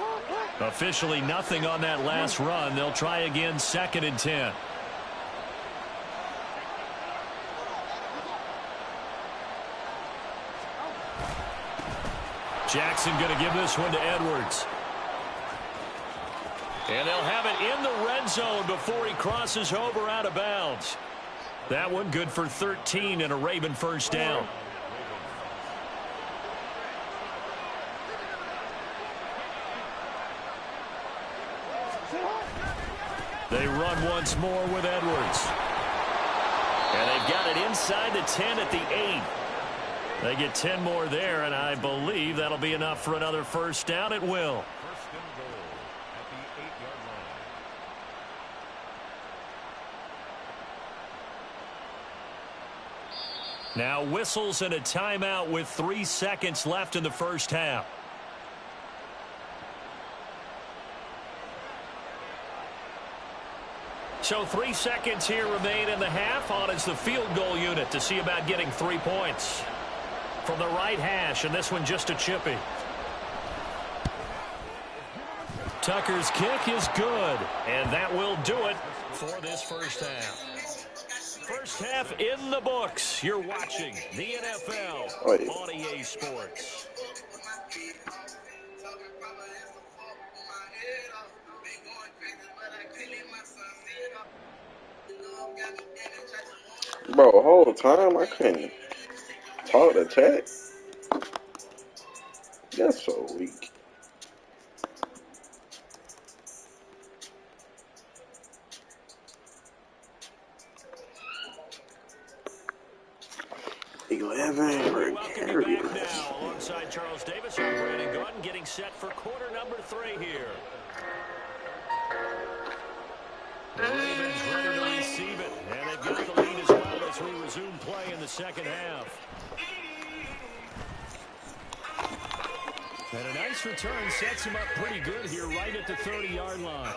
Speaker 1: Officially nothing on that last run. They'll try again, 2nd and 10. Jackson going to give this one to Edwards. And they'll have it in the red zone before he crosses over out of bounds. That one good for 13 and a Raven first down. They run once more with Edwards. And they've got it inside the 10 at the 8. They get 10 more there, and I believe that'll be enough for another first down. It will.
Speaker 3: First and goal at the 8-yard line.
Speaker 1: Now whistles and a timeout with 3 seconds left in the first half. So 3 seconds here remain in the half. On is the field goal unit to see about getting 3 points. From the right hash, and this one just a chippy. Tucker's kick is good, and that will do it for this first half. First half in the books. You're watching the NFL on EA Sports.
Speaker 4: Bro, the whole time I couldn't talk to chat. That's so weak.
Speaker 1: Welcome you back now alongside Charles Davis and Brandon Gordon getting set for quarter number 3 here. The Ravens ready to receive it, and they've got the lead as well as we resume play in the second half. And a nice return sets him up pretty good here right at the 30-yard line.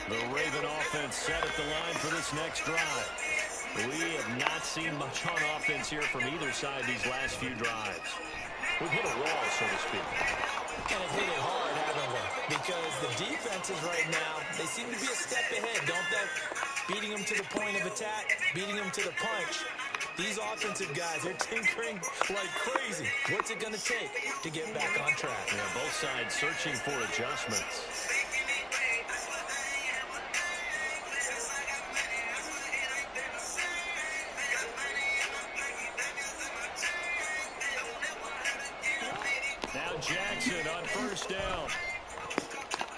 Speaker 1: The Raven offense set at the line for this next drive. We have not seen much on offense here from either side these last few drives. We've hit a wall, so to speak.
Speaker 2: And have hit it hard, haven't we? Because the defenses right now, they seem to be a step ahead, don't they? Beating them to the point of attack, beating them to the punch. These offensive guys, they're tinkering like crazy. What's it going to take to get back on track?
Speaker 1: Yeah, both sides searching for adjustments. Now Jackson on first down.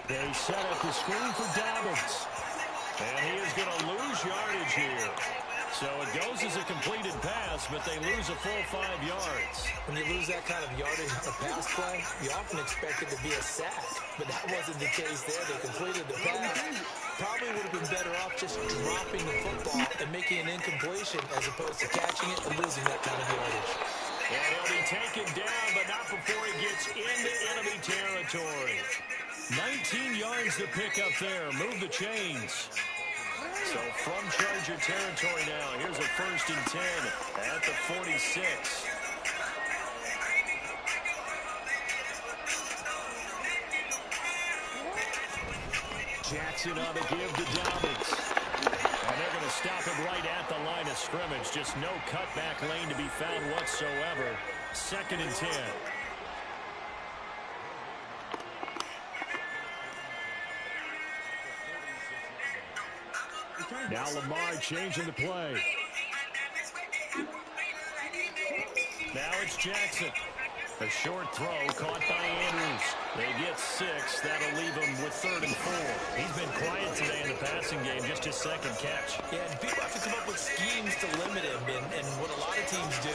Speaker 1: They set up the screen for Dobbins. And he is going to lose yardage here. So it goes as a completed pass, but they lose a full 5 yards.
Speaker 2: When you lose that kind of yardage on a pass play, you often expect it to be a sack. But that wasn't the case there. They completed the pass. Probably would have been better off just dropping the football and making an incompletion as opposed to catching it and losing that kind of yardage.
Speaker 1: And he'll be taken down, but not before he gets into enemy territory. 19 yards to pick up there. Move the chains. So from Charger territory now, here's a 1st and 10 at the 46. Jackson on the give to Dobbins. And they're going to stop him right at the line of scrimmage. Just no cutback lane to be found whatsoever. 2nd and 10. Now Lamar changing the play. Now it's Jackson. A short throw caught by Andrews. They get 6. That'll leave him with 3rd and 4. He's been quiet today in the passing game, just his 2nd catch.
Speaker 2: Yeah, and people have to come up with schemes to limit him. And what a lot of teams do,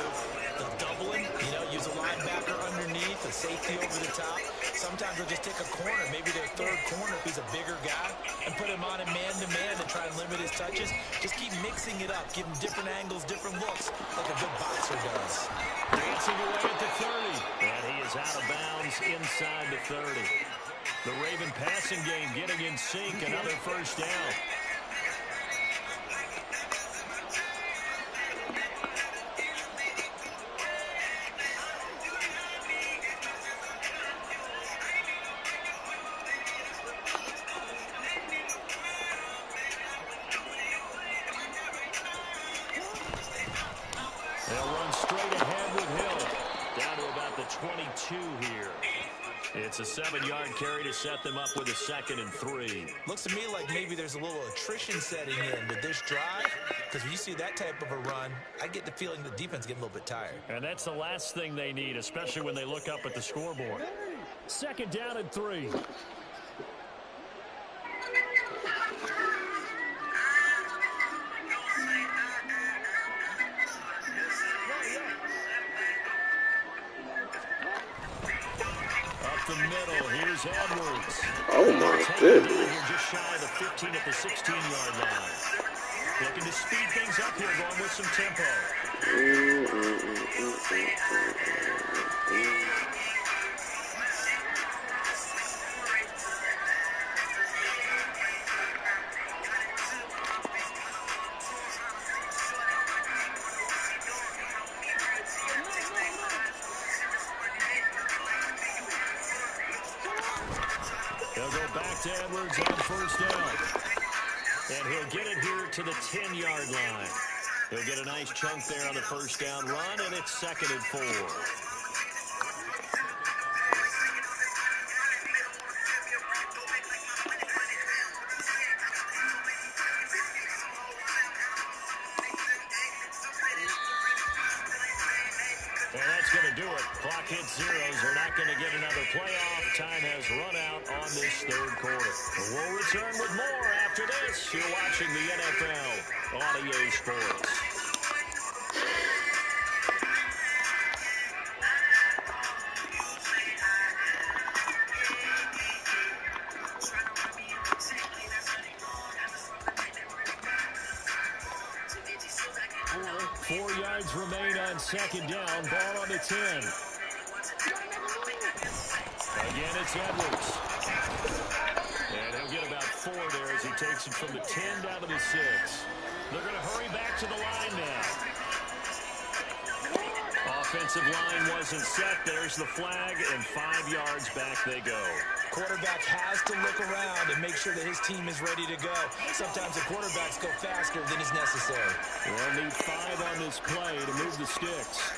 Speaker 2: they'll double him, use a linebacker underneath, a safety over the top. Sometimes they'll just take a corner, maybe their 3rd corner if he's a bigger guy, and put him on a man-to-man and try and limit his touches. Just keep mixing it up, give him different angles, different looks, like a good boxer does.
Speaker 1: Dancing away at the 30. And he is out of bounds inside the 30. The Raven passing game getting in sync. Another 1st down. They'll run straight ahead with Hill. Down to about the 22 here. It's a 7-yard carry to set them up with a 2nd and 3.
Speaker 2: Looks to me like maybe there's a little attrition setting in with this drive. Because when you see that type of a run, I get the feeling the defense getting a little bit tired.
Speaker 1: And that's the last thing they need, especially when they look up at the scoreboard. 2nd down and 3. The middle, here's Edwards.
Speaker 4: Oh my goodness.
Speaker 1: Just shy of the 15 at the 16-yard line. Looking to speed things up here, going with some tempo. They'll go back to Edwards on 1st down. And he'll get it here to the 10-yard line. He'll get a nice chunk there on the 1st down run, and it's 2nd and 4. And that's going to do it. Clock hits zeros. They're not going to get another playoff. Time has run out on this 3rd quarter. We'll return with more after this. You're watching the NFL on EA Sports. Remain on 2nd down. Ball on the 10. Again, it's Edwards. And he'll get about 4 there as he takes it from the 10 down to the 6. They're going to hurry back to the line now. Offensive line wasn't set. There's the flag, and 5 yards back they go.
Speaker 2: Quarterback has to look around and make sure that his team is ready to go. Sometimes the quarterbacks go faster than is necessary.
Speaker 1: They'll need 5 on this play to move the sticks.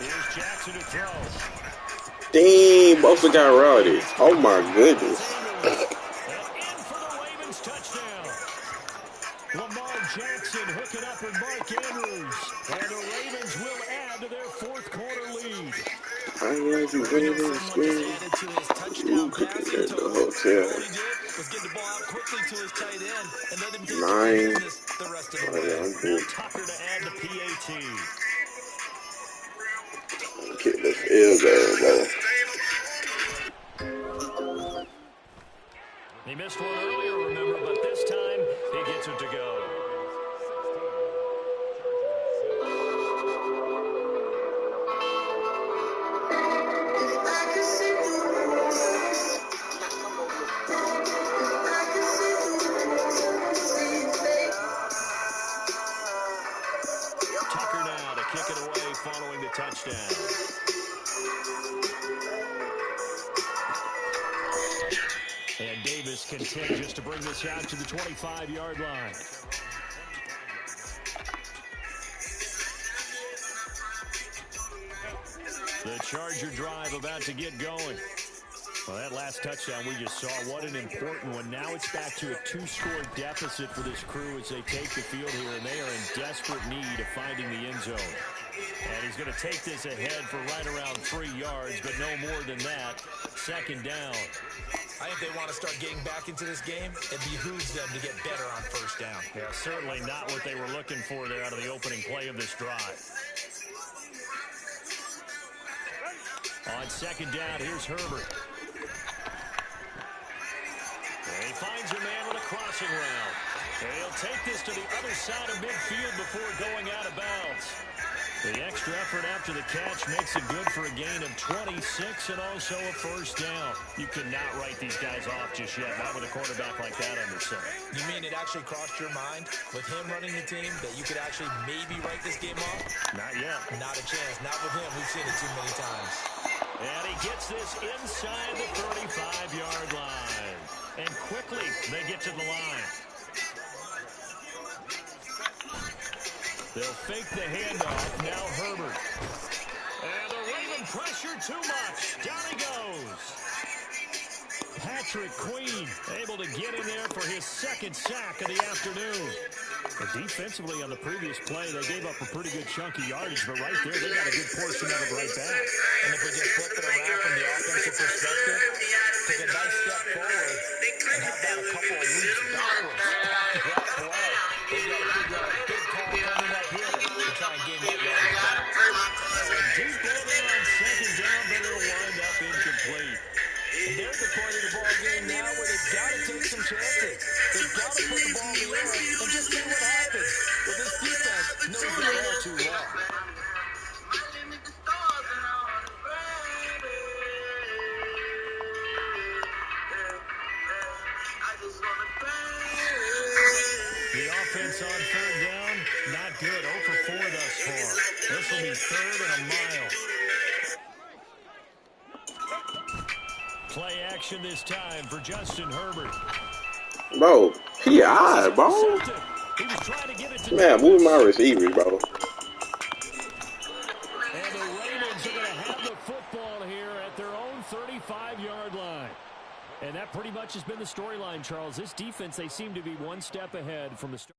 Speaker 1: Here's Jackson to throw.
Speaker 4: Damn, both got routed. Oh my goodness.
Speaker 1: In for the Ravens touchdown. Lamar Jackson hooking up with Mark Andrews. And the Ravens will add to their 4th quarter lead.
Speaker 4: I am winning this game. Ooh, cooking at the hotel.
Speaker 2: Was getting the ball out quickly to his tight end and let him take
Speaker 4: 9.
Speaker 2: the
Speaker 1: He missed one earlier, remember, but this time he gets it to go. Tucker now to kick it away following the touchdown. And Davis content just to bring this out to the 25-yard line. The Charger drive about to get going. Well, that last touchdown we just saw, what an important one. Now it's back to a 2-score deficit for this crew as they take the field here, and they are in desperate need of finding the end zone. And he's going to take this ahead for right around 3 yards, but no more than that. Second down.
Speaker 5: I think they want to start getting back into this game. It behooves them to get better on first down.
Speaker 1: Yeah, certainly not what they were looking for there out of the opening play of this drive. On second down, here's Herbert. And he finds a man with a crossing route. And he'll take this to the other side of midfield before going out of bounds. The extra effort after the catch makes it good for a gain of 26 and also a first down. You cannot write these guys off just yet, not with a quarterback like that under center.
Speaker 5: You mean it actually crossed your mind with him running the team that you could actually maybe write this game off?
Speaker 1: Not yet.
Speaker 5: Not a chance. Not with him. We've seen it too many times.
Speaker 1: And he gets this inside the 35-yard line. And quickly they get to the line. They'll fake the handoff. Now Herbert. And the Raven pressure too much. Down he goes. Patrick Queen able to get in there for his second sack of the afternoon. But defensively on the previous play, they gave up a pretty good chunk of yardage, but right there, they got a good portion of it right back.
Speaker 5: And if we just flip it around from the offensive perspective, take a nice step forward and have that a couple of leaps backwards after that play. They've got to figure out a big call coming up here to try and gain that yardage back.
Speaker 1: Deep down there on second down, but it'll wind up incomplete.
Speaker 5: And they're at the point of the ball game now where they've got to take some chances. They've got to put the ball in the air and just see what happens. But this defense knows it all too well.
Speaker 1: The offense on third down, not good. 0 for 4 thus far. This will be third and a mile. Play action this time for Justin Herbert.
Speaker 4: Bro, he odd, bro.
Speaker 1: He was trying to give it to
Speaker 4: Man, move my receivers, bro.
Speaker 1: And the Ravens are going to have the football here at their own 35-yard line. And that pretty much has been the storyline, Charles. This defense, they seem to be one step ahead from the start.